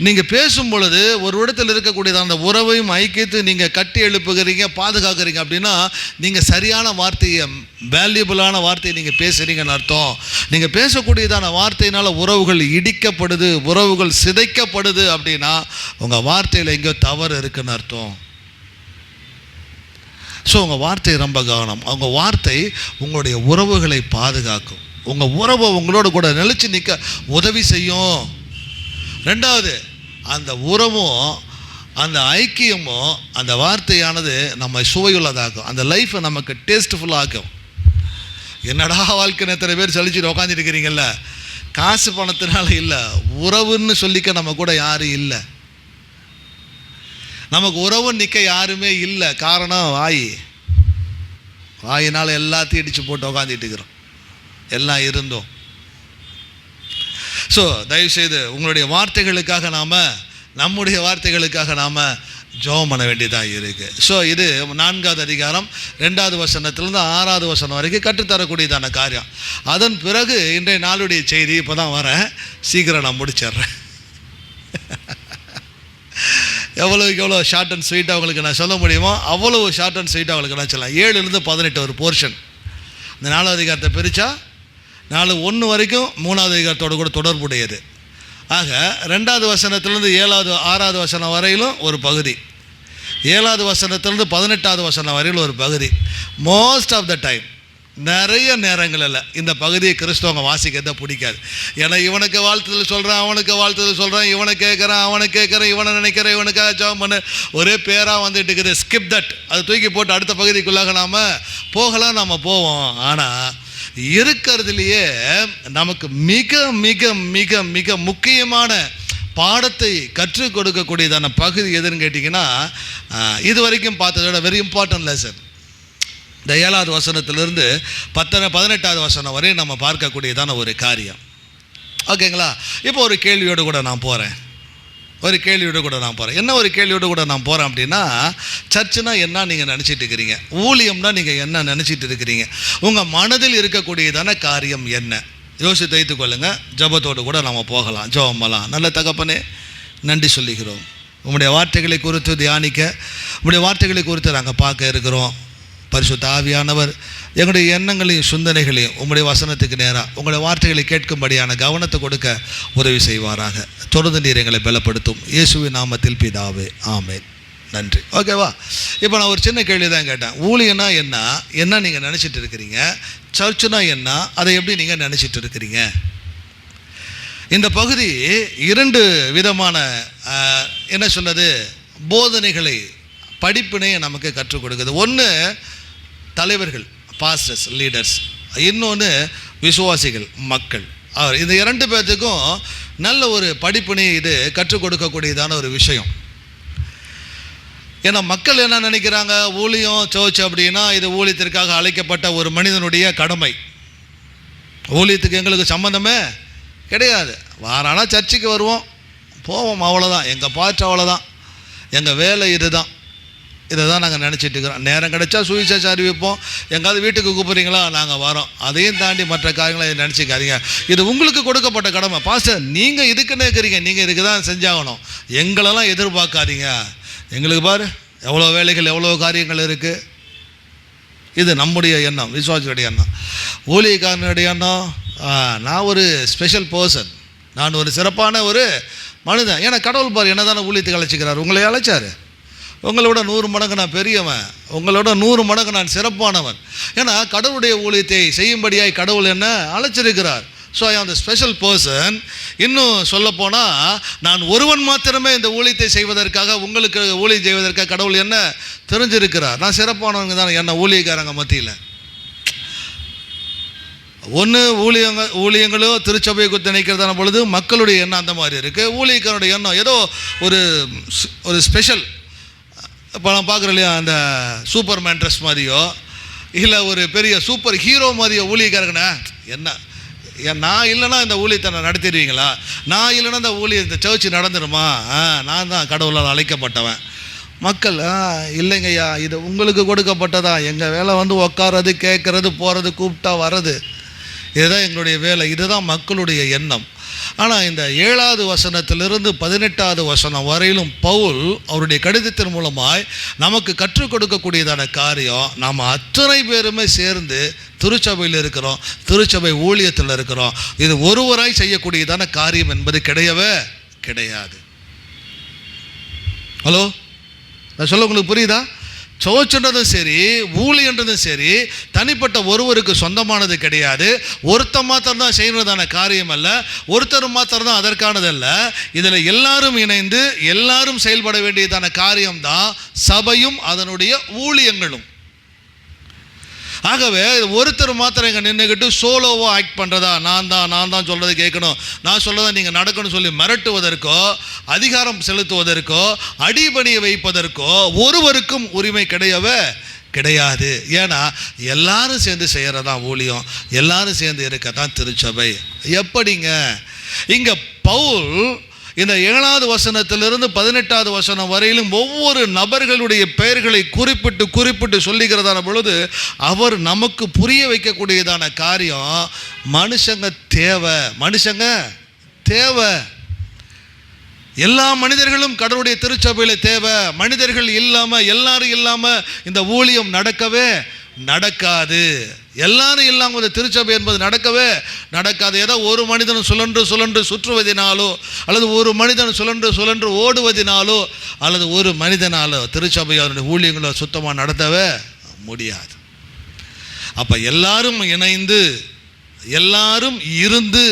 நீங்கள் பேசும் பொழுது ஒரு இடத்தில் இருக்கக்கூடியது அந்த உறவையும் ஐக்கியத்தை நீங்கள் கட்டி எழுப்புகிறீங்க, பாதுகாக்கிறீங்க அப்படின்னா நீங்கள் சரியான வார்த்தையை, வேல்யூபிளான வார்த்தையை நீங்கள் பேசுகிறீங்கன்னு அர்த்தம். நீங்கள் பேசக்கூடியதான வார்த்தையினால் உறவுகள் இடிக்கப்படுது, உறவுகள் சிதைக்கப்படுது அப்படின்னா உங்கள் வார்த்தையில் எங்கேயோ தவறு இருக்குன்னு அர்த்தம். ஸோ உங்கள் வார்த்தை ரொம்ப கவனம். உங்கள் வார்த்தை உங்களுடைய உறவுகளை பாதுகாக்கும். உங்கள் உறவை உங்களோட கூட நிலைச்சு நிற்க உதவி செய்யும். 2வது, அந்த உறவும் அந்த ஐக்கியமும் அந்த வார்த்தையானது நம்ம சுவையுள்ளதாகும். அந்த லைஃப்பை நமக்கு டேஸ்ட்ஃபுல்லாகும். என்னடா வாழ்க்கை எத்தனை பேர் சலிச்சுட்டு உட்காந்துட்டு இருக்கிறீங்கல்ல, காசு பணத்தினால இல்லை, உறவுன்னு சொல்லிக்க நம்ம கூட யாரும் இல்லை. நமக்கு உறவு நிற்க யாருமே இல்லை. காரணம் வாயினால் எல்லாத்தையும் இடித்து போட்டு உட்காந்துட்டு இருக்கிறோம் எல்லாம் இருந்தோம். ஸோ தயவுசெய்து உங்களுடைய வார்த்தைகளுக்காக நம்முடைய வார்த்தைகளுக்காக நாம் ஜெபம் பண்ண வேண்டியதாக இருக்குது. ஸோ இது 4வது அதிகாரம் 2வது வசனத்திலிருந்து 6வது வசனம் வரைக்கும் கற்றுத்தரக்கூடியதான காரியம். அதன் பிறகு இன்றைய நாளுடைய செய்தி இப்போ தான் வரேன், சீக்கிரம் நான் முடிச்சிட்றேன். எவ்வளோ ஷார்ட் அண்ட் ஸ்வீட்டாக அவங்களுக்கு நான் சொல்ல முடியுமோ அவ்வளோ ஷார்ட் அண்ட் ஸ்வீட்டாக அவங்களுக்கு நான் சொல்லலாம். 7லிருந்து 18 ஒரு போர்ஷன். இந்த 4வது அதிகாரத்தை பிரித்தா 4:1 வரைக்கும் 3வது அதிகாரத்தோடு கூட தொடர்புடையது. ஆக 2வது வசனத்திலிருந்து 7வது 6வது வசனம் வரையிலும் ஒரு பகுதி, 7வது வசனத்திலிருந்து 18வது வசனம் வரையிலும் ஒரு பகுதி. மோஸ்ட் ஆஃப் த டைம் நிறைய நேரங்களில் இந்த பகுதியை கிறிஸ்தவங்க வாசிக்கிறத பிடிக்காது. ஏன்னா இவனுக்கு வாழ்த்துதல் சொல்கிறான், அவனுக்கு வாழ்த்துதல் சொல்கிறான், இவனை கேட்குறான், இவனை நினைக்கிறேன், இவனுக்காக ஜெபம் பண்ண ஒரே பேராக வந்துட்டு இருக்குது. Skip that. அதை தூக்கி போட்டு அடுத்த பகுதிக்குள்ளாக நாம் போகலாம், நம்ம போவோம். ஆனால் இருக்கிறதுலையே நமக்கு மிக மிக மிக மிக முக்கியமான பாடத்தை கற்றுக் கொடுக்கக்கூடியதான பகுதி எதுன்னு கேட்டிங்கன்னா, இது வரைக்கும் பார்த்ததோட வெரி இம்பார்ட்டன்ட் லெசன். இந்த 7வது வசனத்திலிருந்து 18வது வசனம் வரை நம்ம பார்க்கக்கூடியதான ஒரு காரியம். ஓகேங்களா? இப்போ ஒரு கேள்வியோடு கூட நான் போகிறேன். ஒரு கேள்வியோடு கூட நான் போகிறேன். என்ன ஒரு கேள்வியோடு கூட நான் போகிறேன் அப்படின்னா, சர்ச்சுனா என்ன நீங்கள் நினச்சிட்டு இருக்கிறீங்க? ஊழியம்னா நீங்கள் என்ன நினச்சிட்டு இருக்கிறீங்க? உங்கள் மனதில் இருக்கக்கூடியதான காரியம் என்ன? யோசித்து வைத்துக் கொள்ளுங்க. ஜபத்தோடு கூட நம்ம போகலாம், ஜெபம் பண்ணலாம். நல்ல தகப்பனே, நன்றி சொல்லுகிறோம். உங்களுடைய வார்த்தைகளை குறித்து தியானிக்க, உங்களுடைய வார்த்தைகளை குறித்து நாங்கள் பார்க்க இருக்கிறோம். பரிசுத்த ஆவியானவர் எங்களுடைய எண்ணங்களையும் சிந்தனைகளையும் உங்களுடைய வசனத்துக்கு நேராக உங்களுடைய வார்த்தைகளை கேட்கும்படியான கவனத்தை கொடுக்க உதவி செய்வாராக. தொடர்ந்து நீர் எங்களை பலப்படுத்தும். இயேசுவின் நாமத்தில் பிதாவே, ஆமென். நன்றி. ஓகேவா? இப்போ நான் ஒரு சின்ன கேள்வி தான் கேட்டேன். ஊழியனா என்ன நீங்கள் நினச்சிட்டு இருக்கிறீங்க? சர்ச்சுனா என்ன, அதை எப்படி நீங்கள் நினச்சிட்டு இருக்கிறீங்க? இந்த பகுதி 2 விதமான என்ன சொல்லுது, போதனைகளை, படிப்பினையை நமக்கு கற்றுக் கொடுக்குது. ஒன்று தலைவர்கள், பாஸ்டர்ஸ், லீடர்ஸ். இன்னொன்று விசுவாசிகள், மக்கள். இந்த 2 பேர்த்துக்கும் நல்ல ஒரு படிப்பினை இது கற்றுக் கொடுக்கக்கூடியதான ஒரு விஷயம். ஏன்னா மக்கள் என்ன நினைக்கிறாங்க, ஊழியம் சர்ச் அப்படின்னா இது ஊழியத்திற்காக அழைக்கப்பட்ட ஒரு மனிதனுடைய கடமை. ஊழியத்துக்கு எங்களுக்கு சம்மந்தமே கிடையாது. வாரானா சர்ச்சுக்கு வருவோம், போவோம், அவ்வளோதான். எங்கள் பாட்டு அவ்வளோதான், எங்கள் வேலை இதுதான். இதை தான் நாங்கள் நினச்சிட்டு இருக்கிறோம். நேரம் கிடைச்சா சுவிசேஷம் அறிவிப்போம், எங்காவது வீட்டுக்கு கூப்பிட்றீங்களா, நாங்கள் வரோம். அதையும் தாண்டி மற்ற காரியங்களை நினச்சிக்காதீங்க. இது உங்களுக்கு கொடுக்கப்பட்ட கடமை. பாஸ்டர் நீங்கள் இதுக்குன்னு இருக்கிறீங்க, நீங்கள் இதுக்கு தான் செஞ்சாகணும், எங்களெல்லாம் எதிர்பார்க்காதீங்க. எங்களுக்கு பாரு எவ்வளோ வேலைகள், எவ்வளோ காரியங்கள் இருக்குது. இது நம்முடைய எண்ணம், விசுவாசிகளுடைய எண்ணம். ஊழியக்காரனுடைய எண்ணம், நான் ஒரு ஸ்பெஷல் பர்சன், நான் ஒரு சிறப்பான ஒரு மனிதன். ஏன்னா கடவுள் பாரு என்ன தானே ஊழியத்துக்கு அழைச்சிக்கிறார். உங்களை அழைச்சார். உங்களோட 100 மடங்கு நான் பெரியவன், உங்களோட 100 மடங்கு நான் சிறப்பானவன். ஏன்னா கடவுளுடைய ஊழியத்தை செய்யும்படியாய் கடவுள் என்ன அழைச்சிருக்கிறார். ஸோ ஐ ஆம் த ஸ்பெஷல் பர்சன். இன்னும் சொல்லப்போனால் நான் ஒருவன் மாத்திரமே இந்த ஊழியத்தை செய்வதற்காக, உங்களுக்கு ஊழியம் செய்வதற்காக கடவுள் என்ன தெரிஞ்சிருக்கிறார். நான் சிறப்பானவங்க தான் என்ன ஊழியக்காரங்க மத்தியில். ஒன்று ஊழியங்களோ திருச்சபையை குறித்து நினைக்கிறதான பொழுது மக்களுடைய எண்ணம் அந்த மாதிரி இருக்குது. ஊழியக்காரனுடைய எண்ணம் ஏதோ ஒரு ஸ்பெஷல். இப்போ நான் பார்க்குறேன் இல்லையா, அந்த சூப்பர்மேன் ட்ரெஸ் மாதிரியோ இல்லை ஒரு பெரிய சூப்பர் ஹீரோ மாதிரியோ ஊழியக்காரங்கண்ணா என்ன, நான் இல்லைன்னா இந்த ஊழியத்தை நான் நடத்திடுவீங்களா, நான் இல்லைன்னா இந்த இந்த சர்ச்சு நடந்துடுமா, நான் தான் கடவுளால் அழைக்கப்பட்டவன். மக்கள் இல்லைங்கய்யா, இது உங்களுக்கு கொடுக்கப்பட்டதா, எங்கள் வேலை வந்து உட்காரது, கேட்குறது, போகிறது, கூப்பிட்டா வர்றது, இதுதான் எங்களுடைய வேலை. இதுதான் மக்களுடைய எண்ணம். ஆனால் இந்த 7வது வசனத்திலிருந்து 18வது வசனம் வரையிலும் பவுல் அவருடைய கடிதத்தின் மூலமாய் நமக்கு கற்றுக் கொடுக்கக்கூடியதான காரியம், நாம் அத்தனை பேருமே சேர்ந்து திருச்சபையில் இருக்கிறோம், திருச்சபை ஊழியத்தில் இருக்கிறோம். இது ஒருவராய் செய்யக்கூடியதான காரியம் என்பது கிடையவே கிடையாது. ஹலோ, நான் சொல்ல உங்களுக்கு புரியுதா? சோச்சுன்றதும் சரி, ஊழியன்றதும் சரி, தனிப்பட்ட ஒருவருக்கு சொந்தமானது கிடையாது. ஒருத்தர் மாத்திரம் தான் செய்யறதான காரியம் அல்ல, ஒருத்தர் மாத்திரம் தான் அதற்கானதல்ல. இதில் எல்லாரும் இணைந்து எல்லாரும் செயல்பட வேண்டியதான காரியம்தான் சபையும் அதனுடைய ஊழியங்களும். ஆகவே ஒருத்தர் மாத்திரம் இங்கே நின்றுக்கிட்டு சோலோவாக ஆக்ட் பண்ணுறதா, நான் தான் சொல்கிறது கேட்கணும், நான் சொல்கிறத நீங்கள் நடக்கணும்னு சொல்லி மிரட்டுவதற்கோ, அதிகாரம் செலுத்துவதற்கோ, அடிபணிய வைப்பதற்கோ ஒருவருக்கும் உரிமை கிடையவே கிடையாது. ஏன்னா எல்லாரும் சேர்ந்து செய்கிறதான் ஊழியம், எல்லாரும் சேர்ந்து இருக்கத்தான் திருச்சபை. எப்படிங்க இங்கே பவுல் இந்த 7வது வசனத்திலிருந்து 18வது வசனம் வரையிலும் ஒவ்வொரு நபர்களுடைய பெயர்களை குறிப்பிட்டு சொல்லிக்கிறதான பொழுது அவர் நமக்கு புரிய வைக்கக்கூடியதான காரியம், மனுஷங்க தேவை. எல்லா மனிதர்களும் கடவுளுடைய திருச்சபையில் தேவை. மனிதர்கள் இல்லாமல், எல்லாரும் இல்லாமல் இந்த ஊழியம் நடக்கவே நடக்காது. எல்லாரும் இல்லாமல் இந்த திருச்சபை என்பது நடக்கவே நடக்காது. ஏதோ ஒரு மனிதன் சுழன்று சுற்றுவதினாலோ, அல்லது ஒரு மனிதன் சுழன்று ஓடுவதினாலோ, அல்லது ஒரு மனிதனாலோ திருச்சபை அதனுடைய ஊழியங்களோ சுத்தமாக நடத்தவே முடியாது. அப்போ எல்லாரும் இணைந்து, எல்லாரும் இருந்து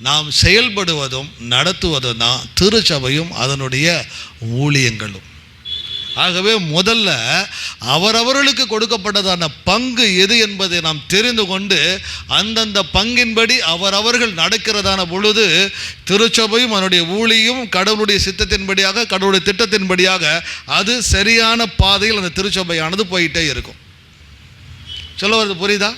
நாம் செயல்படுவதும் நடத்துவதும் தான் திருச்சபையும் அதனுடைய ஊழியங்களும். ஆகவே முதல்ல அவரவர்களுக்கு கொடுக்கப்பட்டதான பங்கு எது என்பதை நாம் தெரிந்து கொண்டு அந்தந்த பங்கின்படி அவரவர்கள் நடக்கிறதான பொழுது திருச்சபையும் அதனுடைய ஊழியும் கடவுளுடைய சித்தத்தின்படியாக, கடவுளுடைய திட்டத்தின்படியாக அது சரியான பாதையில் அந்த திருச்சபையானது போயிட்டே இருக்கும். சொல்ல வருது புரியுதா?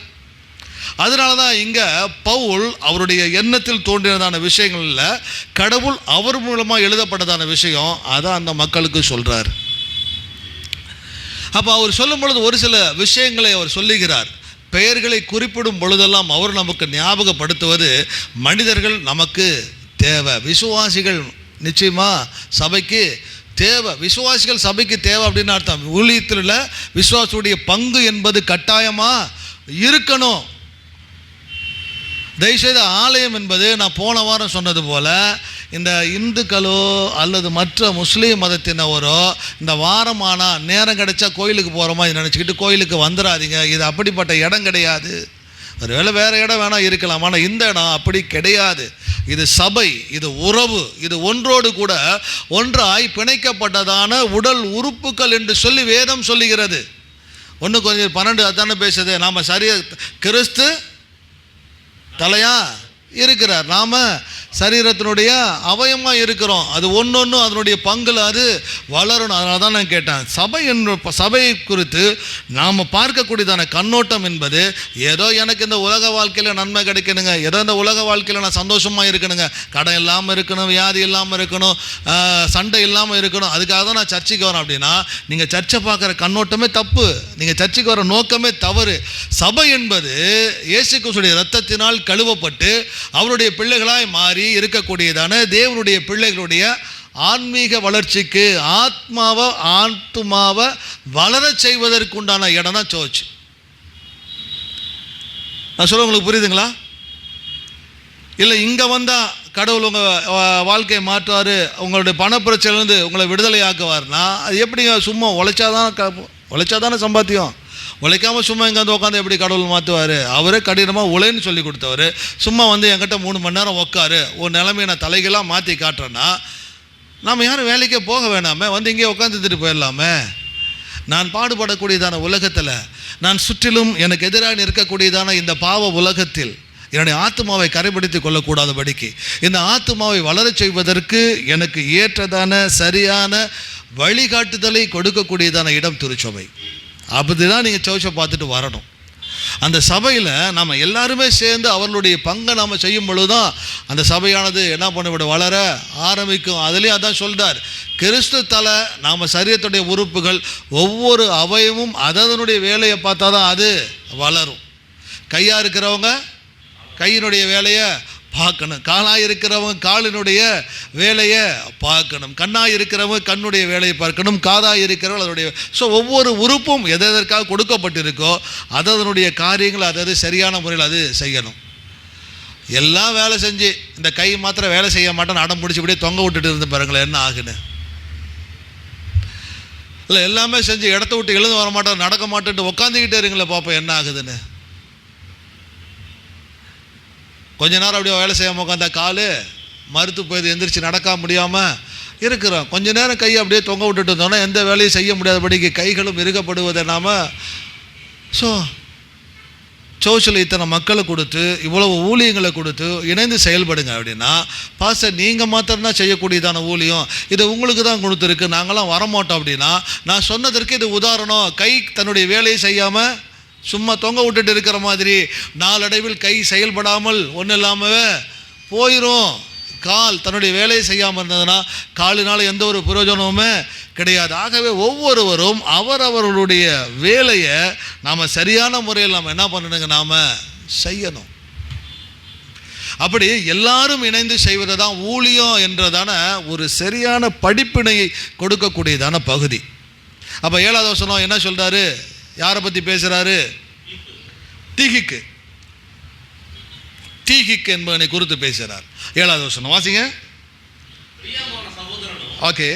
அதனால தான் இங்கே பவுல் அவருடைய எண்ணத்தில் தோன்றினதான விஷயங்களில் கடவுள் அவர் மூலமாக எழுதப்பட்டதான விஷயம் அதை அந்த மக்களுக்கு சொல்கிறார். அப்போ அவர் சொல்லும் பொழுது ஒரு சில விஷயங்களை அவர் சொல்லுகிறார். பெயர்களை குறிப்பிடும் பொழுதெல்லாம் அவர் நமக்கு ஞாபகப்படுத்துவது மனிதர்கள் நமக்கு தேவை, விசுவாசிகள் நிச்சயமாக சபைக்கு தேவை. விசுவாசிகள் சபைக்கு தேவை அப்படின்னு அர்த்தம். ஊழியத்தில் விசுவாசுடைய பங்கு என்பது கட்டாயமாக இருக்கணும். தயவுசெய்து ஆலயம் என்பது நான் போன வாரம் சொன்னது போல் இந்த இந்துக்களோ அல்லது மற்ற முஸ்லீம் மதத்தினவரோ இந்த வாரமானால் நேரம் கிடைச்சா கோயிலுக்கு போகிறோமா இது நினச்சிக்கிட்டு கோயிலுக்கு வந்துடாதீங்க. இது அப்படிப்பட்ட இடம் கிடையாது. ஒருவேளை வேறு இடம் வேணால் இருக்கலாம், ஆனால் இந்த இடம் அப்படி கிடையாது. இது சபை, இது உறவு, இது ஒன்றோடு கூட ஒன்றாய் பிணைக்கப்பட்டதான உடல் உறுப்புகள் என்று சொல்லி வேதம் சொல்லுகிறது. 1 அதானே பேசுது. நாம் சரியாக கிறிஸ்து தலையா இருக்கிறார், நாம் சரீரத்தினுடைய அவயமாக இருக்கிறோம். அது ஒன்று அதனுடைய பங்கில் அது வளரணும். அதனால தான் நான் கேட்டேன், சபையை குறித்து நாம் பார்க்கக்கூடியதான கண்ணோட்டம் என்பது ஏதோ எனக்கு இந்த உலக வாழ்க்கையில் நன்மை கிடைக்கணுங்க, ஏதோ இந்த உலக வாழ்க்கையில் நான் சந்தோஷமாக இருக்கணுங்க, கடன் இல்லாமல் இருக்கணும், வியாதி இல்லாமல் இருக்கணும், சண்டை இல்லாமல் இருக்கணும், அதுக்காக தான் நான் சர்ச்சைக்கு வரேன் அப்படின்னா நீங்கள் சர்ச்சை பார்க்குற கண்ணோட்டமே தப்பு, நீங்கள் சர்ச்சைக்கு வர நோக்கமே தவறு. சபை என்பது இயேசு கிறிஸ்துவின் இரத்தத்தினால் கழுவப்பட்டு அவருடைய பிள்ளைகளாய் மாறி இருக்கக்கூடியதான தேவனுடைய பிள்ளைகளுடைய ஆன்மீக வளர்ச்சிக்கு ஆத்மாவை வளர செய்வதற்குண்டான இடம் தான் சர்ச். நான் சொல்ல உங்களுக்கு புரியுதுங்களா? இல்லை இங்கே வந்தால் கடவுள் உங்கள் வாழ்க்கையை மாற்றுவார், உங்களுடைய பணப்பிரச்சனையிலேருந்து உங்களை விடுதலை ஆக்குவார்னா அது எப்படிங்க? சும்மா உழைச்சாதானே சம்பாத்தியம். உழைக்காமல் சும்மா இங்கே வந்து உட்காந்து எப்படி கடவுள் மாற்றுவார்? அவரே கடினமாக உழைன்னு சொல்லி கொடுத்தவர். சும்மா வந்து என்கிட்ட 3 மணி நேரம் உட்காரு, ஒரு நிலைமையை நான் தலைகளாக மாற்றி காட்டுறேன்னா நாம் யாரும் வேலைக்கே போக வேணாமே, வந்து இங்கே உட்காந்துட்டு போயிடலாமே. நான் பாடுபடக்கூடியதான உலகத்தில், நான் சுற்றிலும் எனக்கு எதிராக இருக்கக்கூடியதான இந்த பாவ உலகத்தில் என்னுடைய ஆத்மாவை கரைப்படுத்தி கொள்ளக்கூடாதபடிக்கு இந்த ஆத்மாவை வளரச் செய்வதற்கு எனக்கு ஏற்றதான சரியான வழிகாட்டுதலை கொடுக்கக்கூடியதான இடம் திருச்சபை. அப்படி தான் நீங்கள் சர்ச்சை பார்த்துட்டு வரணும். அந்த சபையில் நம்ம எல்லாருமே சேர்ந்து அவர்களுடைய பங்கை நாம் செய்யும் பொழுது தான் அந்த சபையானது என்ன பண்ண வளர ஆரம்பிக்கும். அதுலேயும் அதான் சொல்கிறார், கிறிஸ்து தலை, நாம் சரீரத்துடைய உறுப்புகள் ஒவ்வொரு அவயமும் அதனுடைய வேலையை பார்த்தா தான் அது வளரும். கையாக இருக்கிறவங்க கையினுடைய வேலையை பார்க்கணும், காலாக இருக்கிறவங்க காலினுடைய வேலையை பார்க்கணும், கண்ணாக இருக்கிறவங்க கண்ணுடைய வேலையை பார்க்கணும், காதாக இருக்கிறவங்க அதனுடைய. ஸோ ஒவ்வொரு உறுப்பும் எதற்காக கொடுக்கப்பட்டிருக்கோ அதனுடைய காரியங்கள் அதாவது சரியான முறையில் அது செய்யணும். எல்லாம் வேலை செஞ்சு இந்த கை மாத்திரம் வேலை செய்ய மாட்டேன்னு அடம் பிடிச்சி இப்படியே தொங்க விட்டுட்டு இருந்து பாருங்களேன் என்ன ஆகுன்னு. இல்லை எல்லாமே செஞ்சு இடத்த விட்டு எழுந்து வர மாட்டோம், நடக்க மாட்டேன்ட்டு உட்காந்துக்கிட்டே இருங்களே பார்ப்போம் என்ன ஆகுதுன்னு. கொஞ்ச நேரம் அப்படியே வேலை செய்யாமல் உட்காந்தா காலு மறுத்து போயிது, எந்திரிச்சு நடக்க முடியாமல் இருக்கிறோம். கொஞ்ச நேரம் கையை அப்படியே தொங்க விட்டுட்டு இருந்தோன்னா எந்த வேலையும் செய்ய முடியாதபடிக்கு கைகளும் இருகப்படுவதை நாம். ஸோ சோஷியல் இத்தனை மக்களை கொடுத்து இவ்வளவு ஊழியங்களை கொடுத்து இணைந்து செயல்படுங்க அப்படின்னா, பாஸ்டர் நீங்கள் மாத்திரம்தான் செய்யக்கூடியதான ஊழியம், இது உங்களுக்கு தான் கொடுத்துருக்கு, நாங்களாம் வரமாட்டோம் அப்படின்னா, நான் சொன்னதற்கு இது உதாரணம். கை தன்னுடைய வேலையை செய்யாமல் சும்மா தொங்க விட்டுட்டு இருக்கிற மாதிரி நாளடைவில் கை செயல்படாமல் ஒன்றும் இல்லாமல் போயிடும். கால் தன்னுடைய வேலையை செய்யாமல் இருந்ததுன்னா காலினால் எந்த ஒரு பிரயோஜனமுமே கிடையாது. ஆகவே ஒவ்வொருவரும் அவரவர்களுடைய வேலையை நாம் சரியான முறையில் நாம் என்ன பண்ணணுங்க, நாம் செய்யணும். அப்படி எல்லாரும் இணைந்து செய்வது தான் ஊழியம் என்றதான ஒரு சரியான படிப்பினையை கொடுக்கக்கூடியதான பகுதி. அப்போ 7வது வசனம் என்ன சொல்கிறாரு, யாரை பற்றி பேசுகிறாரு? தீகிக்கு என்பதனை குறித்து பேசுகிறார். 7வது வசனம் வாசிங்க. ஓகே.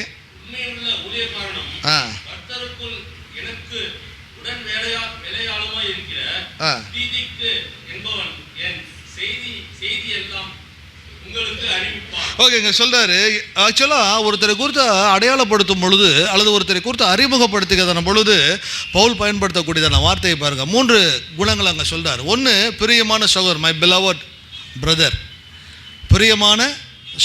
ஓகேங்க சொல்றாரு. ஆக்சுவலாக ஒருத்தரை குறித்து அடையாளப்படுத்தும் பொழுது அல்லது ஒருத்தரை குறித்து அறிமுகப்படுத்துகிறதான பொழுது பவுல் பயன்படுத்தக்கூடியதான வார்த்தையை பாருங்க. 3 குணங்கள் அங்கே சொல்றாரு. 1 பிரியமான சகோதரர், மை பிலவட் பிரதர், பிரியமான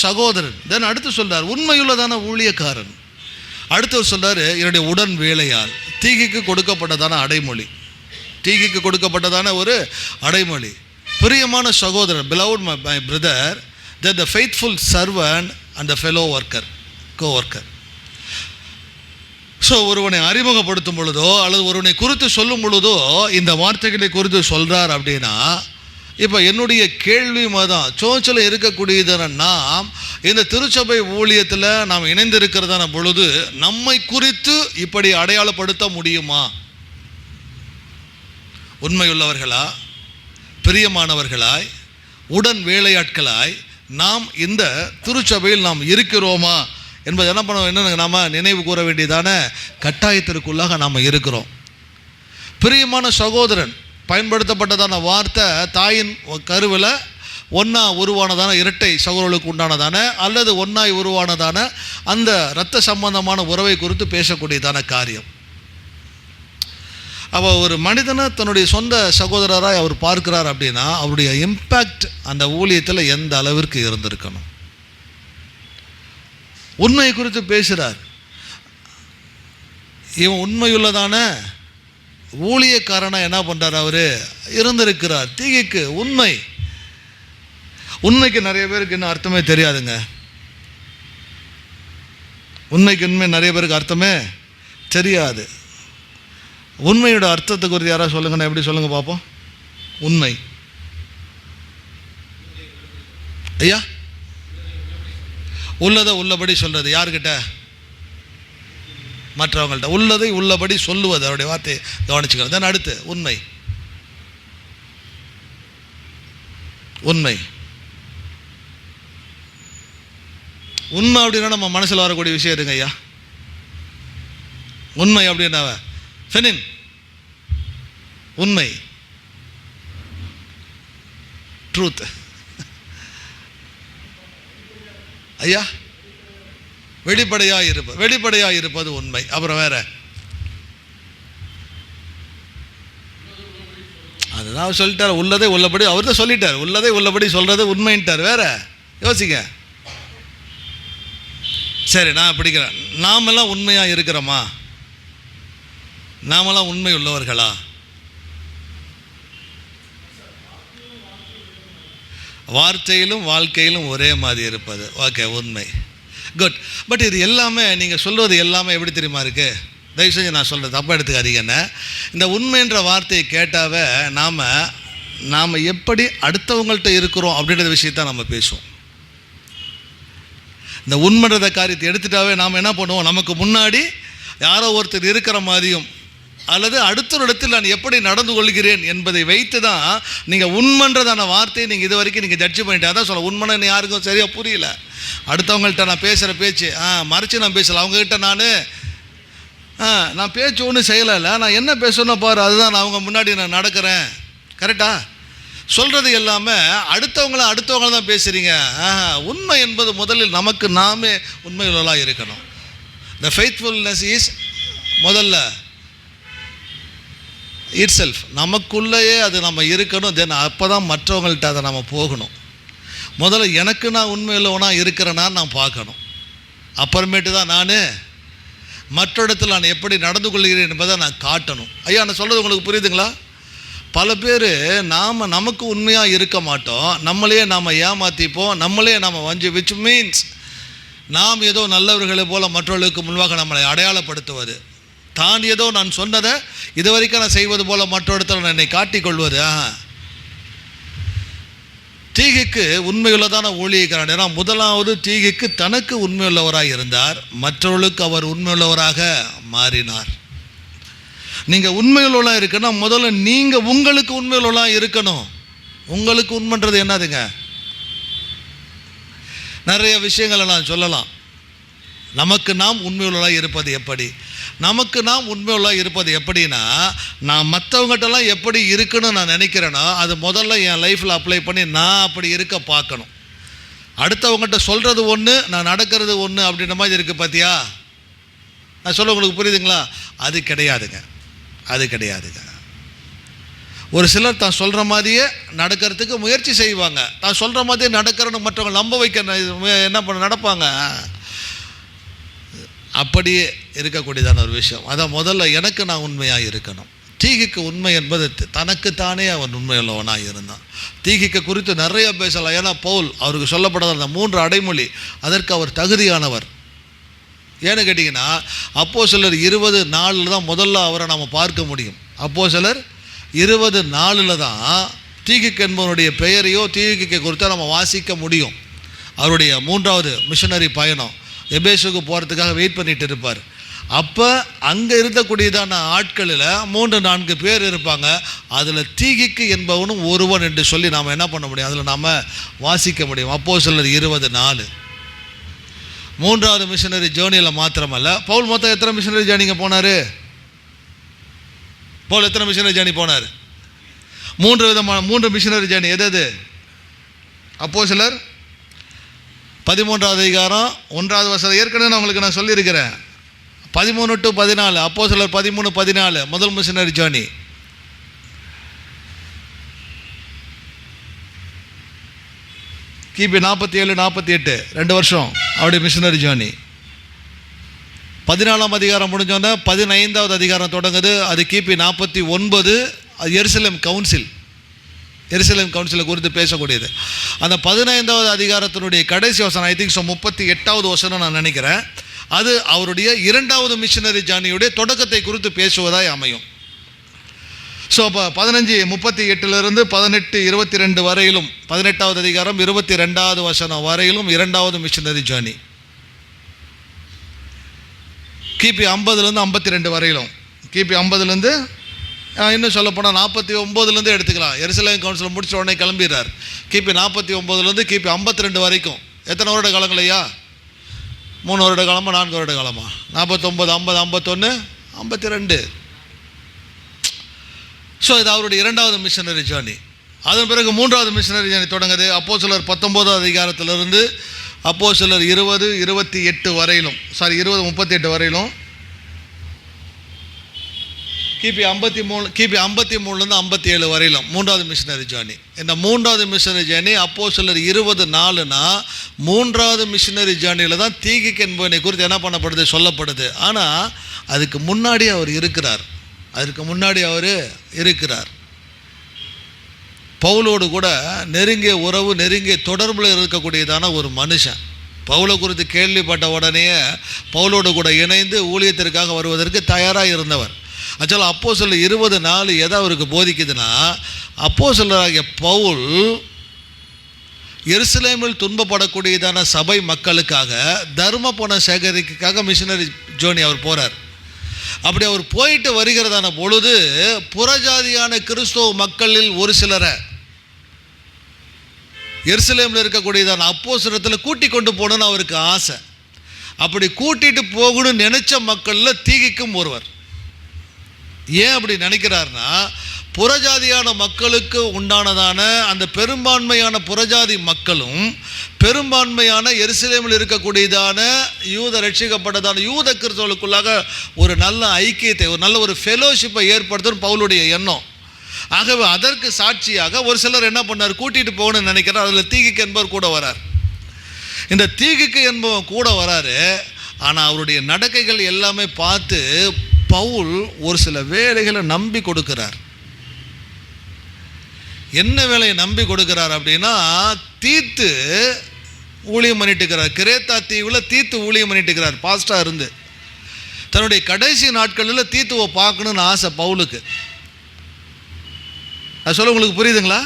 சகோதரன். தென் அடுத்து சொல்றார் உண்மையுள்ளதான ஊழியக்காரன். அடுத்தவர் சொல்றாரு என்னுடைய உடன் வேலையால். தீகிக்கு கொடுக்கப்பட்டதான அடைமொழி. தீகிக்கு கொடுக்கப்பட்டதான ஒரு அடைமொழி. பிரியமான சகோதரன், beloved my brother, that the faithful servant and the fellow worker, co-worker. So ஒருவனை அறிமுகப்படுத்தும் பொழுதோ அல்லது ஒருவனை குறித்து சொல்லும் பொழுதோ இந்த வார்த்தைகளை குறித்து சொல்கிறார் அப்படின்னா, இப்போ என்னுடைய கேள்வி தான், சோச்சில் இருக்கக்கூடியதான நாம் இந்த திருச்சபை ஊழியத்தில் நாம் இணைந்திருக்கிறதான பொழுது நம்மை குறித்து இப்படி அடையாளப்படுத்த முடியுமா? உண்மையுள்ளவர்களா, பிரியமானவர்களாய், உடன் வேலையாட்களாய் நாம் இந்த திருச்சபையில் நாம் இருக்கிறோமா என்பது என்ன நாம் நினைவு கூற வேண்டியதான கட்டாயத்திற்குள்ளாக நாம் இருக்கிறோம். பிரியமான சகோதரன் பயன்படுத்தப்பட்டதான வார்த்தை தாயின் கருவில் ஒன்றா உருவானதான இரட்டை சகோதரர்களுக்கு உண்டானதான அல்லது ஒன்றாய் உருவானதான அந்த இரத்த சம்பந்தமான உறவை குறித்து பேசக்கூடியதான காரியம். அவள் ஒரு மனிதனை தன்னுடைய சொந்த சகோதரராய் அவர் பார்க்கிறார் அப்படின்னா அவருடைய இம்பேக்ட் அந்த ஊழியத்தில் எந்த அளவிற்கு இருந்திருக்கணும். உண்மை குறித்து பேசுகிறார். இவன் உண்மையுள்ளதான ஊழியக்காரனாக என்ன பண்ணுறார், அவர் இருந்திருக்கிறார். தீகிக்கு உண்மைக்கு நிறைய பேருக்கு இன்னும் அர்த்தமே தெரியாதுங்க. உண்மைக்கு உண்மை நிறைய பேருக்கு அர்த்தமே தெரியாது. உண்மையோட அர்த்தத்தை குறித்து யாராவது சொல்லுங்கண்ணா, எப்படி சொல்லுங்க பார்ப்போம். உண்மை ஐயா, உள்ளதை உள்ளபடி சொல்றது. யார்கிட்ட? மற்றவங்கள்ட்ட. உள்ளதை உள்ளபடி சொல்லுவது, அவருடைய வார்த்தையை கவனிச்சுக்கிறது. தான் அடுத்து உண்மை. உண்மை அப்படின்னா நம்ம மனசில் வரக்கூடிய விஷயம் இருங்க ஐயா. உண்மை அப்படின்னா ஃபெனின் உண்மை, ட்ரூத் ஐயா. வெளிப்படையாக இருப்பது உண்மை. அப்புறம் வேற அதுதான் சொல்லிட்டார். உள்ளதை உள்ளபடி அவர் தான் சொல்லிட்டார். உள்ளதை உள்ளபடி சொல்றது உண்மைன்ட்டார். வேற யோசிங்க. சரி, நான் பிடிக்கிறேன். நாமெல்லாம் உண்மையாக இருக்கிறோமா? நாமெல்லாம் உண்மை உள்ளவர்களா? வார்த்தையிலும் வாழ்க்கையிலும் ஒரே மாதிரி இருப்பது. ஓகே, உண்மை. குட். பட் இது எல்லாமே நீங்கள் சொல்வது எல்லாமே எப்படி தெரியுமா இருக்கு? தயவு செஞ்சு நான் சொல்கிறது தப்பாக எடுத்துக்காதீங்கன்னு. இந்த உண்மைன்ற வார்த்தையை கேட்டாவே நாம் எப்படி அடுத்தவங்கள்ட்ட இருக்கிறோம் அப்படின்ற விஷயத்தான் நம்ம பேசுவோம். இந்த உண்மைன்றத காரியத்தை எடுத்துட்டாவே நாம் என்ன பண்ணுவோம், நமக்கு முன்னாடி யாரோ ஒருத்தர் இருக்கிற மாதிரியும் அல்லது அடுத்த இடத்தில் நான் எப்படி நடந்து கொள்கிறேன் என்பதை வைத்து தான் நீங்கள் உண்மைன்றதான வார்த்தையை நீங்கள் இது வரைக்கும் நீங்கள் ஜட்ஜ் பண்ணிட்டு. அதான் சொல்ல, உண்மைன்னு யாருக்கும் சரியாக புரியல. அடுத்தவங்கள்ட்ட நான் பேசுகிற பேச்சு மறைச்சு நான் பேசலை. அவங்ககிட்ட நான் பேச்சு ஒன்றும் செய்யலை, நான் என்ன பேசணும் பாரு, அதுதான் நான் அவங்க முன்னாடி நான் நடக்கிறேன். கரெக்டாக சொல்கிறது எல்லாமே அடுத்தவங்கள தான் பேசுகிறீங்க. உண்மை என்பது முதலில் நமக்கு நாமே உண்மையுள்ளதாக இருக்கணும். த ஃபெய்த்ஃபுல்னஸ் இஸ் முதல்ல இட் செல்ஃப், நமக்குள்ளேயே அது நம்ம இருக்கணும். தென் அப்போ தான் மற்றவங்கள்ட்ட அதை நம்ம போகணும். முதல்ல எனக்கு நான் உண்மை இல்லைனா இருக்கிறேன்னா நான் பார்க்கணும். அப்புறமேட்டு தான் நான் மற்ற இடத்துல நான் எப்படி நடந்து கொள்கிறேன் என்பதை நான் காட்டணும். ஐயா, நான் சொல்கிறது உங்களுக்கு புரியுதுங்களா? பல பேர் நமக்கு உண்மையாக இருக்க மாட்டோம். நம்மளையே நாம் ஏமாற்றிப்போம், நம்மளே நாம் விச் மீன்ஸ் நாம் ஏதோ நல்லவர்களை போல் மற்றவர்களுக்கு முன்பாக நம்மளை அடையாளப்படுத்துவது, தான் ஏதோ நான் சொன்னதை இது வரைக்கும் நான் செய்வது போல் மற்ற இடத்துல நான் என்னை காட்டிக்கொள்வது. தீகிக்கு உண்மையுள்ளதான ஊழியக்காரன். ஏன்னா முதலாவது தீகிக்கு தனக்கு உண்மையுள்ளவராக இருந்தார், மற்றவர்களுக்கு அவர் உண்மையுள்ளவராக மாறினார். நீங்கள் உண்மையுள்ளவராக இருக்கணும். முதல்ல நீங்கள் உங்களுக்கு உண்மையுள்ளவராக இருக்கணும். உங்களுக்கு உண்மைன்றது என்னதுங்க? நிறைய விஷயங்களை நான் சொல்லலாம். நமக்கு நாம் உண்மையுள்ளவராக இருப்பது எப்படி? நமக்கு நாம் உண்மையுள்ளவராக இருப்பது எப்படின்னா, நான் மற்றவங்ககிட்டலாம் எப்படி இருக்குன்னு நான் நினைக்கிறேனோ அது முதல்ல என் லைஃப்பில் அப்ளை பண்ணி நான் அப்படி இருக்க பார்க்கணும். அடுத்தவங்ககிட்ட சொல்கிறது ஒன்று, நான் நடக்கிறது ஒன்று அப்படின்ற மாதிரி இருக்குது. பார்த்தியா, நான் சொல்ல உங்களுக்கு புரியுதுங்களா? அது கிடையாதுங்க. ஒரு சிலர் தான் சொல்கிற மாதிரியே நடக்கிறதுக்கு முயற்சி செய்வாங்க. தான் சொல்கிற மாதிரியே நடக்கிறன்னு மற்றவங்க நம்ப வைக்க என்ன நடப்பாங்க. அப்படியே இருக்கக்கூடியதான ஒரு விஷயம். அதான் முதல்ல எனக்கு நான் உண்மையாக இருக்கணும். தீகிக்கு உண்மை என்பது தனக்குத்தானே அவன் உண்மையுள்ளவனாக இருந்தான். தீகிக்கு குறித்து நிறைய பேசலாம். ஏன்னா பவுல் அவருக்கு சொல்லப்படாத அந்த 3 அடைமொழி அதற்கு அவர் தகுதியானவர். ஏன்னு கேட்டிங்கன்னா அப்போஸ்தலர் 20:4 தான் முதல்ல அவரை நம்ம பார்க்க முடியும். அப்போஸ்தலர் 20:4 தான் தீகிக்கு என்பவனுடைய பெயரையோ தீகிக்கு குறித்தோ நம்ம வாசிக்க முடியும். அவருடைய 3வது மிஷனரி பயணம் எபேசுக்கு போகிறதுக்காக வெயிட் பண்ணிட்டு இருப்பார். அப்போ அங்கே இருக்கக்கூடியதான ஆட்களில் 3-4 பேர் இருப்பாங்க. அதில் தீகிக்கு என்பவனும் ஒருவன் என்று சொல்லி நாம் என்ன பண்ண முடியும், அதில் நாம் வாசிக்க முடியும். அப்போஸ்தலர் 20:4. 3வது மிஷனரி ஜேர்னியில் மாத்திரமல்ல, பவுல் மொத்தம் எத்தனை மிஷனரி ஜேர்னிங்க போனார்? பவுல் எத்தனை மிஷனரி ஜேர்னி போனார்? 3 மிஷனரி ஜேர்னி. எது? அப்போஸ்தலர் 13வது அதிகாரம் 1வது வசனம். ஏற்கனவே நான் உங்களுக்கு சொல்லியிருக்கிறேன். 13 to 14. அப்போஸ்தலர் 13-14 முதல் மிஷனரி ஜேர்னி. கிபி 47-48 2 வருஷம் அவருடைய மிஷனரி ஜேர்னி. 14ஆம் அதிகாரம் முடிஞ்சோன்னா 15வது அதிகாரம் தொடங்குது. அது கிபி 49. அது எருசலேம் கவுன்சிலை குறித்து பேசக்கூடியது. அந்த 15வது அதிகாரத்தினுடைய கடைசி வசனம், ஐ திங்க் 38வது வசனம் நான் நினைக்கிறேன், அது அவருடைய 2வது மிஷனரி ஜேர்னியுடைய தொடக்கத்தை குறித்து பேசுவதாய் அமையும். ஸோ அப்போ 15:38 18:22 வரையிலும் 18வது அதிகாரம் 22வது வசனம் வரையிலும் 2வது மிஷனரி ஜேர்னி. கிபி 50-52 வரையிலும். கிபி 50 இன்னும் சொல்லப்போனால் 49 எடுத்துக்கலாம். எருசலேம் கவுன்சில் முடிச்ச உடனே கிளம்பிடுறார். கிபி 49 கிபி 52 வரைக்கும் எத்தனை வருட காலங்களையா? 3 வருட காலமா 4 வருட காலமா? 49, 50, 51, 52. ஸோ இது அவருடைய 2வது மிஷனரி ஜேர்னி. அதன் பிறகு 3வது மிஷனரி ஜேர்னி தொடங்குது. அப்போஸ்தலர் 19வது அதிகாரத்திலிருந்து அப்போஸ்தலர் 20-28 வரையிலும், 20-38 வரையிலும், கிபி 53 57 வரையிலும் 3வது மிஷனரி ஜேர்னி. இந்த 3வது மிஷனரி ஜேர்னி அப்போஸ்தலர் 20:4னா 3வது மிஷனரி ஜேர்னியில் தான் தீகிக்கு என்பவனை குறித்து என்ன பண்ணப்படுது, சொல்லப்படுது. ஆனால் அதுக்கு முன்னாடி அவர் இருக்கிறார். பவுலோடு கூட நெருங்கிய உறவு, நெருங்கிய தொடர்பில் இருக்கக்கூடியதான ஒரு மனுஷன். பவுலை குறித்து கேள்விப்பட்ட உடனே பவுலோடு கூட இணைந்து ஊழியத்திற்காக வருவதற்கு தயாராக இருந்தவர். ஆக்சுவலாக அப்போஸ்தலர் 20:4 எதை அவருக்கு போதிக்குதுன்னா, அப்போஸ்தலராகிய பவுல் எருசலேமில் துன்பப்படக்கூடியதான சபை மக்களுக்காக தர்ம பணம் சேகரிக்காக மிஷனரி ஜேர்னி அவர் போகிறார். அப்படி அவர் போயிட்டு வருகிறதான பொழுது புறஜாதியான கிறிஸ்தவ மக்களில் ஒரு சிலரை எருசலேமில் இருக்கக்கூடியதான அப்போஸ்தலத்தில் கூட்டி கொண்டு போகணுன்னு அவருக்கு ஆசை. அப்படி கூட்டிகிட்டு போகணும்னு நினைச்ச மக்களில் தீகிக்கும் ஒருவர். ஏன் அப்படி நினைக்கிறார்னா, புறஜாதியான மக்களுக்கு உண்டானதான அந்த பெரும்பான்மையான புறஜாதி மக்களும் பெரும்பான்மையான எருசலேமில் இருக்கக்கூடியதான யூத ரட்சிக்கப்பட்டதான யூத கிறிஸ்தவர்களுக்குள்ளாக ஒரு நல்ல ஐக்கியத்தை, ஒரு நல்ல ஒரு ஃபெலோஷிப்பை ஏற்படுத்தும் பவுலுடைய எண்ணம். ஆகவே அதற்கு சாட்சியாக ஒரு சிலர் என்ன பண்ணார், கூட்டிகிட்டு போகணும்னு நினைக்கிறார். அதில் தீகிக்கு என்பவர் கூட வரார். இந்த தீகிக்கு என்பவன் கூட வராரு. ஆனால் அவருடைய நடக்கைகள் எல்லாமே பார்த்து பவுல் ஒரு சில வேலைகளை நம்பி கொடுக்கிறார். என்ன வேலையை நம்பி கொடுக்கிறார் அப்படின்னா, தீத்து ஊழியம் பண்ணிட்டு இருக்கிறார். கிரேத்தா தீவில் தீத்து ஊழியம் பண்ணிட்டு இருக்கிறார். பாஸ்டா இருந்து தன்னுடைய கடைசி நாட்களில் தீத்துவை பார்க்கணுன்னு ஆசை பவுலுக்கு. அது சொல்ல உங்களுக்கு புரியுதுங்களா?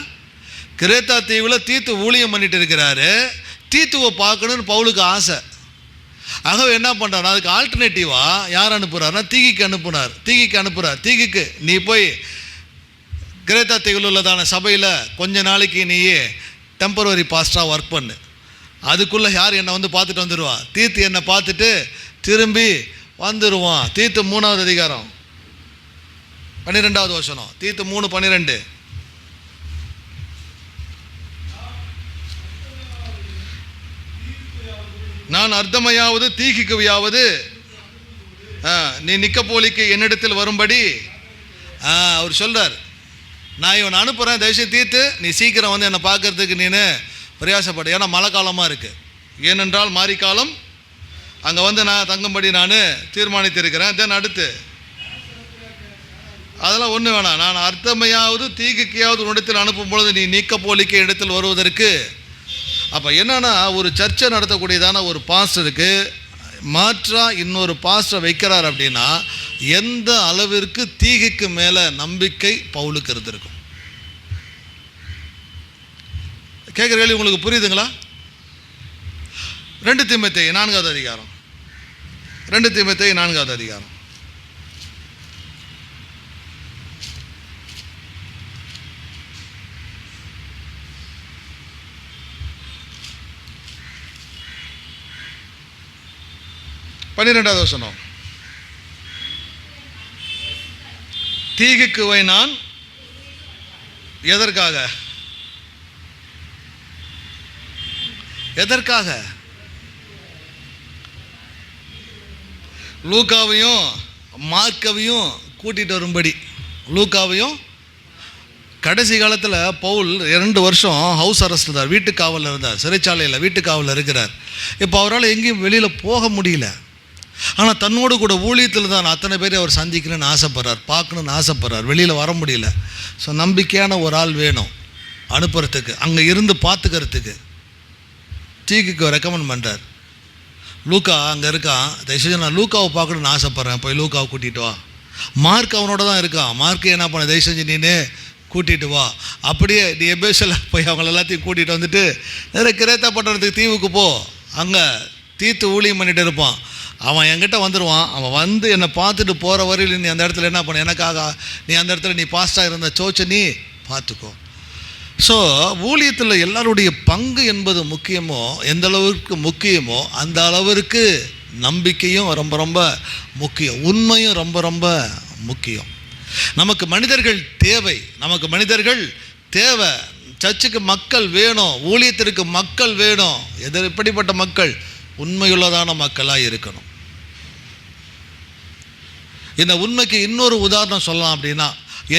கிரேத்தா தீவில் தீத்து ஊழியம் பண்ணிட்டு இருக்கிறாரு. தீத்துவை பார்க்கணுன்னு பவுலுக்கு ஆசை. ஆகவே என்ன பண்ணுறாரு, அதுக்கு ஆல்டர்னேட்டிவாக யார் அனுப்புகிறாருன்னா தீகிக்கு அனுப்புகிறார். தீகிக்கு நீ போய் கிரேத்தா தீவில் உள்ளதான சபையில் கொஞ்ச நாளைக்கு நீயே டெம்பரவரி பாஸ்டராக ஒர்க் பண்ணு. அதுக்குள்ளே யார் என்னை வந்து பார்த்துட்டு வந்துடுவா, தீத்து என்னை பார்த்துட்டு திரும்பி வந்துடுவான். தீத்து 3வது அதிகாரம் 12வது வசனம். தீத்து 3:12. நான் அர்த்தமையாவது தீகிக்குவையாவது நீ நிக்கப்போலிக்கு என்னிடத்தில் வரும்படி அவர் சொல்கிறார். நான் இவனை அனுப்புகிறேன், தயவுசெய்து தீர்த்து நீ சீக்கிரம் வந்து என்னை பார்க்கறதுக்கு நீனு பிரயாசப்படு. ஏன்னா மழை காலமாக இருக்குது. ஏனென்றால் மாரிக்காலம் அங்கே வந்து நான் தங்கும்படி நான் தீர்மானித்திருக்கிறேன். தென் அடுத்து அதெல்லாம் ஒன்று வேணாம். நான் அர்த்தமையாவது தீகுக்கையாவது உன்னிடத்தில் அனுப்பும் பொழுது நீ நீக்கப்போலிக்க இடத்தில் வருவதற்கு. அப்போ என்னன்னா, ஒரு சர்ச்சை நடத்தக்கூடியதான ஒரு பாஸ்டருக்கு மாற்றா இன்னொரு பாஸ்டரை வைக்கிறார் அப்படின்னா எந்த அளவிற்கு தீகுக்கு மேலே நம்பிக்கை பவுலுக்கு இருந்திருக்கும். கேட்குற கேள்வி உங்களுக்கு புரியுதுங்களா? 2 தீமோத்தேயு 4வது அதிகாரம், 2 தீமோத்தேயு 4வது அதிகாரம். பன்னிரெண்டாவது வசனம். தீகுக்குவை நான் எதற்காக லூக்காவையும் மார்க்கவையும் கூட்டிகிட்டு வரும்படி. லூக்காவையும் கடைசி காலத்தில் பவுல் 2 வருஷம் ஹவுஸ் அரெஸ்ட் இருந்தார், வீட்டுக்காவலில் இருந்தார், சிறைச்சாலையில் வீட்டுக்காவலில் இருக்கிறார். இப்போ அவரால் எங்கேயும் வெளியில் போக முடியல. ஆனால் தன்னோடு கூட ஊழியத்தில் தான் அத்தனை பேரை அவர் சந்திக்கணும்னு ஆசைப்படுறார், பார்க்கணுன்னு ஆசைப்படுறார், வெளியில் வர முடியல. ஸோ நம்பிக்கையான ஒரு ஆள் வேணும் அனுப்புறதுக்கு, அங்கே இருந்து பார்த்துக்கிறதுக்கு. தீகுக்கு ரெக்கமெண்ட் பண்ணுறார். லூக்கா அங்கே இருக்கான், தயவுசெய்து நான் லூக்காவை பார்க்கணுன்னு ஆசைப்பட்றேன், போய் லூக்காவை கூட்டிகிட்டு வா. மார்க் அவனோட தான் இருக்கான். மார்க்கு என்ன பண்ண, தயவு செஞ்சு நீனே கூட்டிகிட்டு வா. அப்படியே நீ எபேசில் போய் அவங்கள எல்லாத்தையும் கூட்டிகிட்டு வந்துட்டு நேர கிரேத்தா பட்டணத்துக்கு தீவுக்கு போ, அங்கே தீத்து ஊழியம் பண்ணிகிட்டு இருப்பான். அவன் என்கிட்ட வந்துடுவான். அவன் வந்து என்னை பார்த்துட்டு போகிற வரையில் நீ அந்த இடத்துல என்ன பண்ண, எனக்காக நீ அந்த இடத்துல நீ பாஸ்டாக இருந்த சோச்சை நீ பார்த்துக்கோ. ஸோ ஊழியத்தில் எல்லாருடைய பங்கு என்பது முக்கியமோ, எந்த அளவுக்கு முக்கியமோ அந்த அளவிற்கு நம்பிக்கையும் ரொம்ப ரொம்ப முக்கியம், உண்மையும் ரொம்ப ரொம்ப முக்கியம். நமக்கு மனிதர்கள் தேவை, நமக்கு மனிதர்கள் தேவை. சர்ச்சுக்கு மக்கள் வேணும், ஊழியத்திற்கு மக்கள் வேணும். எப்படிப்பட்ட மக்கள்? உண்மையுள்ளதான மக்களாக இருக்கணும். இந்த உண்மைக்கு இன்னொரு உதாரணம் சொல்லலாம் அப்படின்னா,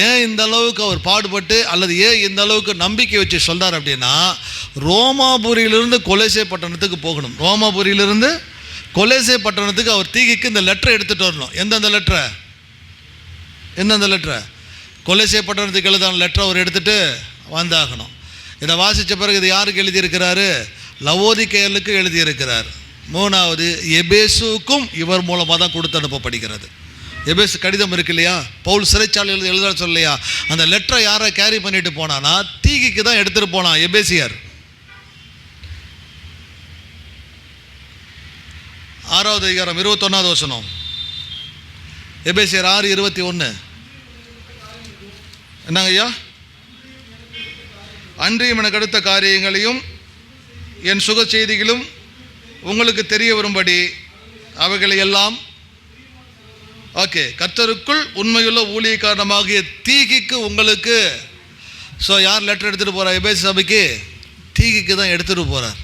ஏன் இந்த அளவுக்கு அவர் பாடுபட்டு அல்லது ஏன் இந்த அளவுக்கு நம்பிக்கை வச்சு சொல்கிறார் அப்படின்னா, ரோமாபுரியிலிருந்து கொலேசே பட்டணத்துக்கு போகணும். ரோமாபுரியிலிருந்து கொலேசே பட்டணத்துக்கு அவர் தீகிக்கு இந்த லெட்டரை எடுத்துகிட்டு வரணும். எந்தெந்த லெட்டரை? கொலேசே பட்டணத்துக்கு எழுதான லெட்டரை அவர் எடுத்துகிட்டு வந்தாகணும். இதை வாசித்த பிறகு இது யாருக்கு எழுதியிருக்கிறாரு? லவோதிக்கேயலுக்கு எழுதியிருக்கிறார். 3வது எபேசுக்கும் இவர் மூலமாக தான் கொடுத்து அனுப்பப்படுகிறது. எபேசு கடிதம் இருக்கு இல்லையா, பவுல் சிறைச்சாலையில் எழுத சொல்லலையா, அந்த லெட்டரை யாரை கேரி பண்ணிட்டு போனான்னா தீகிக்கு தான் எடுத்துகிட்டு போனான் எபேசியர். 6வது அதிகாரம் 21வது வசனம். எபேசியர் 6:21. என்னங்க ஐயா? அன்றியும் எனக்கு அடுத்த காரியங்களையும் என் சுக செய்திகளும் உங்களுக்கு தெரிய வரும்படி அவைகளை எல்லாம் கர்த்தருக்குள் உண்மையுள்ள ஊழியக்காரனாகிய தீகிக்கு உங்களுக்கு. ஸோ யார் லெட்டர் எடுத்துகிட்டு போகிறார் எபேசு சபைக்கு? தீகிக்கு தான் எடுத்துகிட்டு போகிறார்.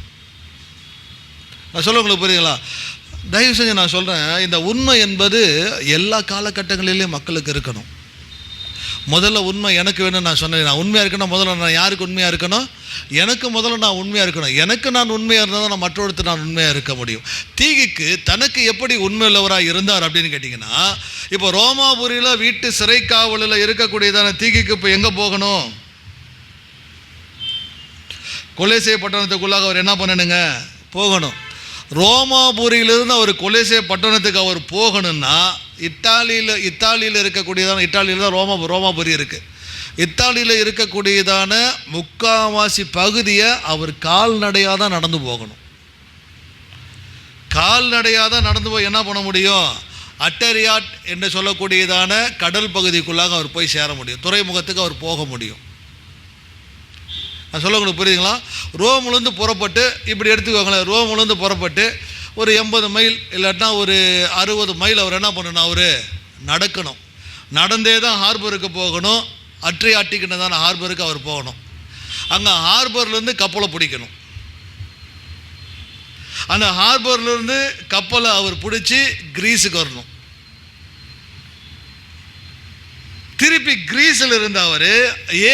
நான் சொல்ல உங்களுக்கு புரியுங்களா? தயவு செஞ்சு நான் சொல்கிறேன், இந்த உண்மை என்பது எல்லா காலகட்டங்களிலையும் மக்களுக்கு இருக்கணும். முதல்ல உண்மை எனக்கு வேணும்னு நான் சொன்னேன். நான் உண்மையாக இருக்கணும். முதல்ல நான் யாருக்கு உண்மையாக இருக்கணும்? எனக்கு முதல்ல நான் உண்மையாக இருக்கணும். எனக்கு நான் உண்மையாக இருந்தால் தான் நான் மற்றொருத்தர் நான் உண்மையாக இருக்க முடியும். தீகிக்கு தனக்கு எப்படி உண்மையுள்ளவராக இருந்தார் அப்படின்னு கேட்டிங்கன்னா, இப்போ ரோமாபுரியில் வீட்டு சிறை காவலில் இருக்கக்கூடியதான தீகிக்கு இப்போ எங்கே போகணும்? கொலேசே பட்டணத்துக்குள்ளாக அவர் என்ன பண்ணணுங்க? போகணும். ரோமாபுரியிலிருந்து அவர் கொலேசே பட்டணத்துக்கு அவர் போகணும்னா இத்தாலியில் இருக்கக்கூடியதான, இத்தாலியில் தான் ரோமாபுரி இருக்குது. இத்தாலியில் இருக்கக்கூடியதான முக்காவாசி பகுதியை அவர் கால்நடையாக தான் நடந்து போகணும். கால்நடையாக தான் நடந்து போய் என்ன பண்ண முடியும்? அட்டரியாட் என்று சொல்லக்கூடியதான கடல் பகுதிக்குள்ளாக அவர் போய் சேர முடியும். துறைமுகத்துக்கு அவர் போக முடியும். நான் சொல்ல உங்களுக்கு புரியுதுங்களா? ரோம்லேருந்து புறப்பட்டு இப்படி எடுத்துக்கோங்களேன், ரோம்லேருந்து புறப்பட்டு ஒரு 80 மைல் இல்லாட்டினா ஒரு 60 மைல் அவர் என்ன பண்ணணும்? அவர் நடக்கணும். நடந்தே தான் ஹார்பருக்கு போகணும். அட்ரியாட்டிக்கிட்ட தானே ஹார்பருக்கு அவர் போகணும். அங்கே ஹார்பர்லேருந்து கப்பலை பிடிக்கணும். அந்த ஹார்பர்லேருந்து கப்பலை அவர் பிடிச்சி கிரீஸுக்கு வரணும். திருப்பி கிரீஸில் இருந்து அவர்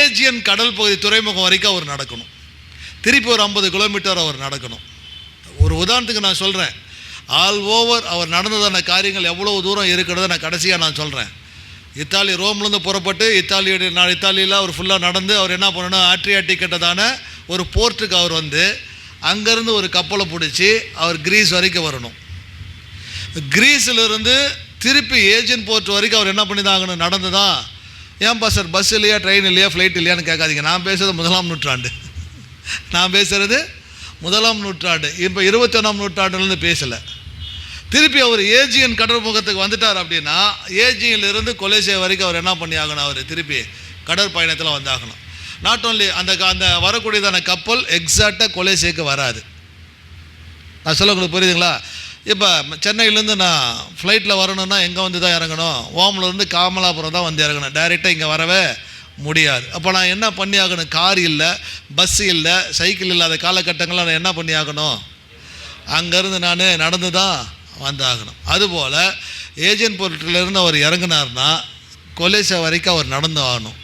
ஏஜியன் கடல் பகுதி துறைமுகம் வரைக்கும் அவர் நடக்கணும். திருப்பி ஒரு 50 கிலோமீட்டர் அவர் நடக்கணும். ஒரு உதாரணத்துக்கு நான் சொல்கிறேன், ஆல் ஓவர் அவர் நடந்ததான காரியங்கள் எவ்வளோ தூரம் இருக்கிறத நான் கடைசியாக நான் சொல்கிறேன். இத்தாலி ரோம்லேருந்து புறப்பட்டு இத்தாலியில் அவர் ஃபுல்லாக நடந்து அவர் என்ன பண்ணணும், ஆட்ரியாட்டிக் கட்டதான ஒரு போர்ட்டுக்கு அவர் வந்து அங்கேருந்து ஒரு கப்பலை பிடிச்சி அவர் கிரீஸ் வரைக்கும் வரணும். கிரீஸிலிருந்து திருப்பி ஏஜென்ட் போர்ட் வரைக்கும் அவர் என்ன பண்ணி தான் ஆகணும், நடந்து தான். ஏன்பா சார் பஸ் இல்லையா, ட்ரெயின் இல்லையா, ஃப்ளைட் இல்லையான்னு கேட்காதீங்க. நான் பேசுகிறது 1ஆம் நூற்றாண்டு, நான் பேசுகிறது 1ஆம் நூற்றாண்டு. இப்போ 21ஆம் நூற்றாண்டுலேருந்து பேசலை. திருப்பி அவர் ஏஜியன் கடற்போக்கத்துக்கு வந்துட்டார் அப்படின்னா ஏஜியிலிருந்து கொலேசியா வரைக்கும் அவர் என்ன பண்ணி ஆகணும், அவர் திருப்பி கடற்பயணத்தில் வந்தாகணும். நாட் ஓன்லி அந்த வரக்கூடியதான கப்பல் எக்ஸாக்டாக கொலேசியாவுக்கு வராது. நான் சொல்ல உங்களுக்கு புரியுதுங்களா? இப்போ சென்னையிலேருந்து நான் ஃப்ளைட்டில் வரணுன்னா எங்கே வந்து தான் இறங்கணும், ஓம்லேருந்து காமலாபுரம் தான் வந்து இறங்கணும், டைரெக்டாக இங்கே வரவே முடியாது. அப்போ நான் என்ன பண்ணி ஆகணும், கார் இல்லை, பஸ்ஸு இல்லை, சைக்கிள் இல்லாத காலகட்டங்களில் நான் என்ன பண்ணி ஆகணும், அங்கேருந்து நான் நடந்து தான் வந்தாகணும். அதுபோல் ஏஜென்ட் போர்ட்டிலேருந்து அவர் இறங்கினார்னா கொலேசியா வரைக்கும் அவர் நடந்து ஆகணும்.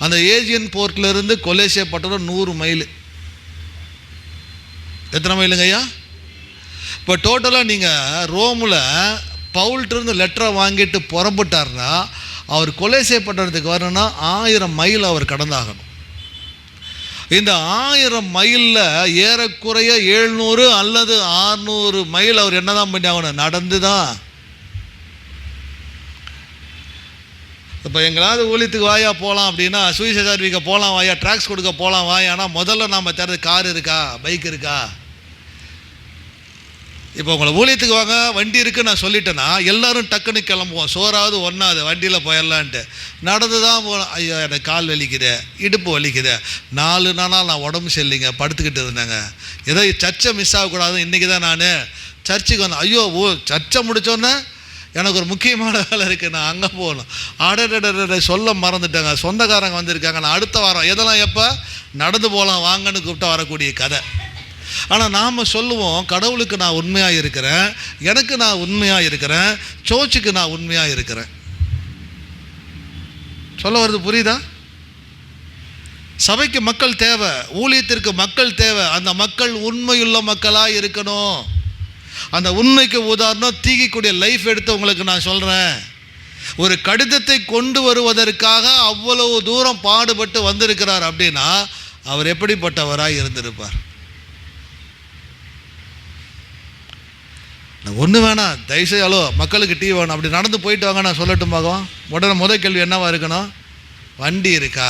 அந்த ஏஜியன் போர்ட்லேருந்து கொலேசியா பட்டணம் 100 மைல். எத்தனை மைலுங்க ஐயா? இப்போ டோட்டலாக நீங்கள் ரோமில் பவுல்ட்டிருந்து லெட்டரை வாங்கிட்டு புறப்பட்டார்னா அவர் கொலேசியா பட்டணத்துக்கு வரணும்னா 1000 மைல் அவர் கடந்தாகணும். இந்த 1000 மைலில் ஏறக்குறைய 700 அல்லது 600 மைல் அவர் என்ன தான் பண்ணி ஆகணும், நடந்து தான். இப்போ எங்களாவது ஊழியத்துக்கு வாயா போகலாம் அப்படின்னா, சுவிசேஷ அறிவிக்க போகலாம் வாயா, ட்ராக்ஸ் கொடுக்க போகலாம் வாயா, ஆனால் முதல்ல நம்ம தேர்றது கார் இருக்கா, பைக் இருக்கா. இப்போ உங்களை ஊழியத்துக்கு வாங்க வண்டி இருக்குன்னு நான் சொல்லிட்டேன்னா எல்லோரும் டக்குன்னு கிளம்புவோம், சோறாவது ஒன்றாவது வண்டியில் போயிடலான்ட்டு. நடந்து தான் போகலாம். ஐயோ எனக்கு கால் வலிக்குது, இடுப்பு வலிக்குது, 4 நாளாக நான் உடம்பு சரியில்லைங்க, படுத்துக்கிட்டு இருந்தேங்க, ஏதோ சர்ச்சை மிஸ் ஆகக்கூடாது, இன்றைக்கி தான் நான் சர்ச்சுக்கு வந்தேன். ஐயோ சர்ச்சை முடித்தோன்னே எனக்கு ஒரு முக்கியமான வேலை இருக்குது, நான் அங்கே போகணும். அடடட சொல்ல மறந்துட்டேங்க, சொந்தக்காரங்க வந்திருக்காங்க, நான் அடுத்த வாரம். எதெல்லாம் எப்போ நடந்து போகலாம் வாங்கன்னு கூப்பிட்டா வரக்கூடிய கதை. ஆனால் நாம் சொல்லுவோம், கடவுளுக்கு நான் உண்மையாக இருக்கிறேன், எனக்கு நான் உண்மையாக இருக்கிறேன், சர்ச்சுக்கு நான் உண்மையாக இருக்கிறேன். சொல்ல வருது புரியுதா? சபைக்கு மக்கள் தேவை, ஊழியத்திற்கு மக்கள் தேவை. அந்த மக்கள் உண்மையுள்ள மக்களாக இருக்கணும். அந்த உண்மைக்கு உதாரணம் தீகிக்கூடிய லைஃப் எடுத்து உங்களுக்கு நான் சொல்கிறேன். ஒரு கடிதத்தை கொண்டு வருவதற்காக அவ்வளவு தூரம் பாடுபட்டு வந்திருக்கிறார் அப்படின்னா அவர் எப்படிப்பட்டவராக இருந்திருப்பார்? ஒன்று வேணாம், தயவுசெய்து மக்களுக்கு டீ வேணும், அப்படி நடந்து போயிட்டு வாங்க நான் சொல்லட்டும் பார்க்கலாம். உடனே முதல் கேள்வி என்னவா இருக்கணும், வண்டி இருக்கா,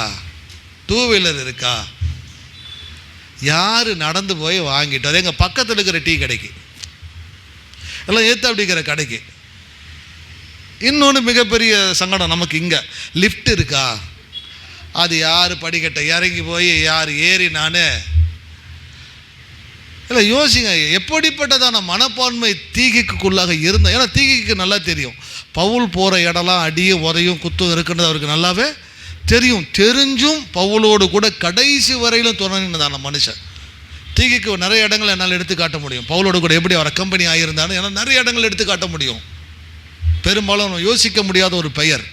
2 வீலர் இருக்கா, யார் நடந்து போய் வாங்கிட்டு அது எங்கள் பக்கத்தில் இருக்கிற டீ கடைக்கு எல்லாம் ஏற்ற அப்படிங்கிற கடைக்கு. இன்னொன்று மிகப்பெரிய சங்கடம் நமக்கு இங்கே, லிஃப்ட் இருக்கா, அது யார் படிக்கட்டை இறங்கி போய் யார் ஏறி நான் இல்லை யோசிங்க. எப்படிப்பட்டதான மனப்பான்மை தீகிக்குள்ளாக இருந்தேன். ஏன்னா தீகிக்கு நல்லா தெரியும் பவுல் போகிற இடம்லாம் அடியும் உதையும் குத்தும் இருக்குன்றது அவருக்கு நல்லாவே தெரியும். தெரிஞ்சும் பவுலோடு கூட கடைசி வரையிலும் துணைதான் மனுஷன். தீகிக்கு நிறைய இடங்கள் என்னால் எடுத்து காட்ட முடியும். பவுலோடு கூட எப்படி அவர் கம்பெனி ஆகியிருந்தாலும் ஏன்னா நிறைய இடங்கள் எடுத்து காட்ட முடியும். பெரும்பாலும் யோசிக்க முடியாத ஒரு பெயர்.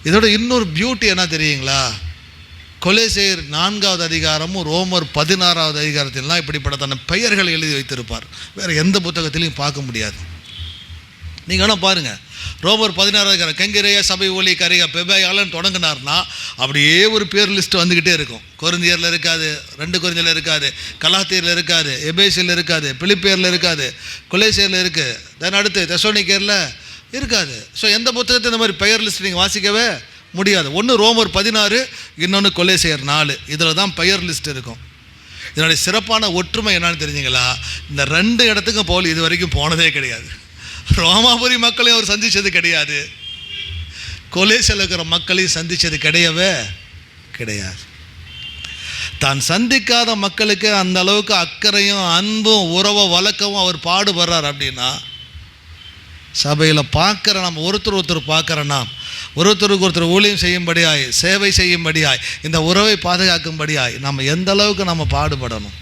இதோட இன்னொரு பியூட்டி என்ன தெரியுங்களா, கொலேசியர் 4வது அதிகாரமும் ரோமர் 16வது அதிகாரத்திலாம் இப்படிப்பட்டதான பெயர்கள் எழுதி வைத்திருப்பார். வேறு எந்த புத்தகத்திலையும் பார்க்க முடியாது. நீங்கள் வேணால் பாருங்கள், ரோமர் 16வது அதிகாரம் கெங்கிரேயா சபை ஊழி கரையா பெபாயாலன்னு தொடங்கினார்னா அப்படியே ஒரு பேர் லிஸ்ட்டு வந்துக்கிட்டே இருக்கும். கொரிந்தியரில் இருக்காது, 2 கொரிந்தியரில் இருக்காது, கலாத்தியரில் இருக்காது, எபேசியில் இருக்காது, பிலிப்பியரில் இருக்காது, கொலேசியரில் இருக்குது, தென் அடுத்து தெசலோனிக்கேரில் இருக்காது. ஸோ எந்த புத்தகத்தை இந்த மாதிரி பெயர் லிஸ்ட் நீங்கள் வாசிக்கவே முடியாது. ஒன்று ரோமர் 16, இன்னொன்று கொலேசியர் 4. இதில் தான் பெயர் லிஸ்ட் இருக்கும். இதனுடைய சிறப்பான ஒற்றுமை என்னன்னு தெரிஞ்சுங்களா, இந்த 2 இடத்துக்கும் பவுல் இது வரைக்கும் போனதே கிடையாது. ரோமாபுரி மக்களையும் அவர் சந்தித்தது கிடையாது, கொலேசியில் இருக்கிற மக்களையும் சந்தித்தது கிடையவே கிடையாது. தான் சந்திக்காத மக்களுக்கு அந்த அளவுக்கு அக்கறையும் அன்பும் உறவை வழக்கவும் அவர் பாடுபடுறார். அப்படின்னா சபையில் பார்க்குற நம்ம ஒருத்தர் பார்க்குறோன்னா ஒருத்தருக்கு ஒருத்தர் ஊழியம் செய்யும்படியாய், சேவை செய்யும்படியாய், இந்த உறவை பாதுகாக்கும்படியாய் நம்ம எந்த அளவுக்கு நம்ம பாடுபடணும்.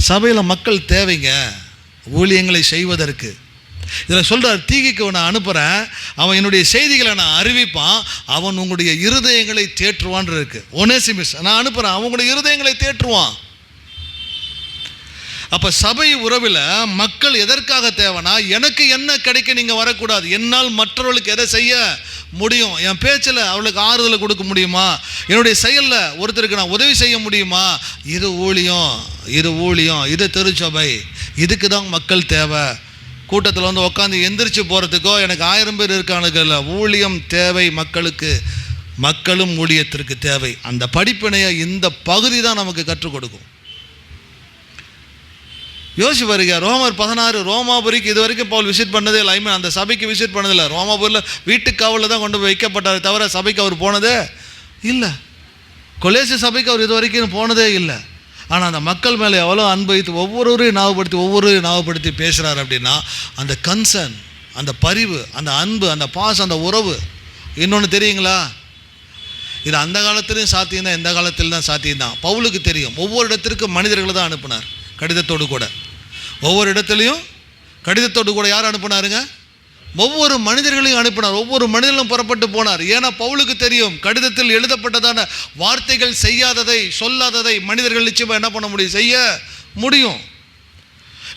சபையில் மக்கள் தேவைங்க ஊழியங்களை செய்வதற்கு. இதில் சொல்கிறார், தீகிக்கு நான் அனுப்புகிறேன், அவன் என்னுடைய செய்திகளை நான் அறிவிப்பான், அவன் உங்களுடைய இருதயங்களை தேற்றுவான் இருக்கு. ஒனேசிமிஸ் நான் அனுப்புகிறேன், அவங்களுடைய இருதயங்களை தேற்றுவான். அப்போ சபை உறவில் மக்கள் எதற்காக தேவைன்னா, எனக்கு என்ன கிடைக்க நீங்கள் வரக்கூடாது, என்னால் மற்றவர்களுக்கு எதை செய்ய முடியும், என் பேச்சில் அவளுக்கு ஆறுதலை கொடுக்க முடியுமா, என்னுடைய செயலில் ஒருத்தருக்கு நான் உதவி செய்ய முடியுமா, இது ஊழியம், இது ஊழியம், இது திருச்சபை, இதுக்கு தான் மக்கள் தேவை. கூட்டத்தில் வந்து உட்காந்து எந்திரிச்சு போகிறதுக்கோ எனக்கு 1000 பேர் இருக்கானுங்கல்ல, ஊழியம் தேவை மக்களுக்கு, மக்களும் ஊழியத்திற்கு தேவை. அந்த படிப்பினையை இந்த பகுதி தான் நமக்கு கற்றுக் கொடுக்கும். யோசிச்சு பாருங்க, ரோமர் 16 ரோமாபுரிக்கு இது வரைக்கும் பவுல் விசிட் பண்ணதே இல்லை. ஐ மீன் அந்த சபைக்கு விசிட் பண்ணதில்லை. ரோமாபுரியில் வீட்டுக்காவலில் தான் கொண்டு போய் வைக்கப்பட்டார், தவிர சபைக்கு அவர் போனதே இல்லை. கொலேசி சபைக்கு அவர் இது வரைக்கும் போனதே இல்லை. ஆனால் அந்த மக்கள் மேலே எவ்வளோ அன்பு வைத்து ஒவ்வொருவரையும் ஞாபகப்படுத்தி பேசுகிறார் அப்படின்னா, அந்த கன்சர்ன், அந்த பரிவு, அந்த அன்பு, அந்த பாசம், அந்த உறவு. இன்னொன்று தெரியுங்களா, இது அந்த காலத்திலையும் சாத்தியம்தான், இந்த காலத்தில் தான் சாத்தியம்தான். பவுலுக்கு தெரியும், ஒவ்வொரு இடத்திற்கும் மனிதர்களை தான் அனுப்புனார், கடிதத்தோடு கூட. ஒவ்வொரு இடத்துலையும் கடிதத்தோடு கூட யார் அனுப்புனாருங்க? ஒவ்வொரு மனிதர்களையும் அனுப்பினார். ஒவ்வொரு மனிதர்களும் புறப்பட்டு போனார். ஏன்னா பவுலுக்கு தெரியும், கடிதத்தில் எழுதப்பட்டதான வார்த்தைகள் செய்யாததை, சொல்லாததை மனிதர்கள் நிச்சயமாக என்ன பண்ண முடியும், செய்ய முடியும்.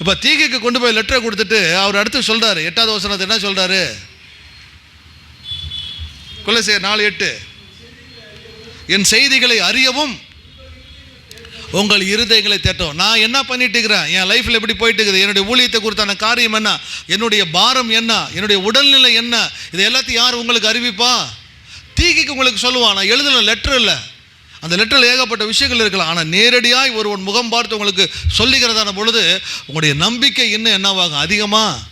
இப்போ தீகைக்கு கொண்டு போய் லெட்டரை கொடுத்துட்டு அவர் அடுத்து சொல்கிறாரு, 8வது வசனத்தை என்ன சொல்கிறாரு? கொலோசியர் 4:8, என் செய்திகளை அறியவும் உங்கள் இருதயங்களை தேட்டவும். நான் என்ன பண்ணிட்டு இருக்கிறேன், என் லைஃப்பில் எப்படி போயிட்டு இருக்குது, என்னுடைய ஊழியத்தை குறித்தான காரியம் என்ன, என்னுடைய பாரம் என்ன, என்னுடைய உடல்நிலை என்ன, இது எல்லாத்தையும் யார் உங்களுக்கு அறிவிப்பா? தீகைக்கு உங்களுக்கு சொல்லுவான். நான் எழுதல, லெட்டர் இல்லை. அந்த லெட்டரில் ஏகப்பட்ட விஷயங்கள் இருக்கலாம். ஆனால் நேரடியாக ஒருவன் முகம் பார்த்து உங்களுக்கு சொல்லுகிறதான பொழுது உங்களுடைய நம்பிக்கை இன்னும் என்னவாகும், அதிகமாக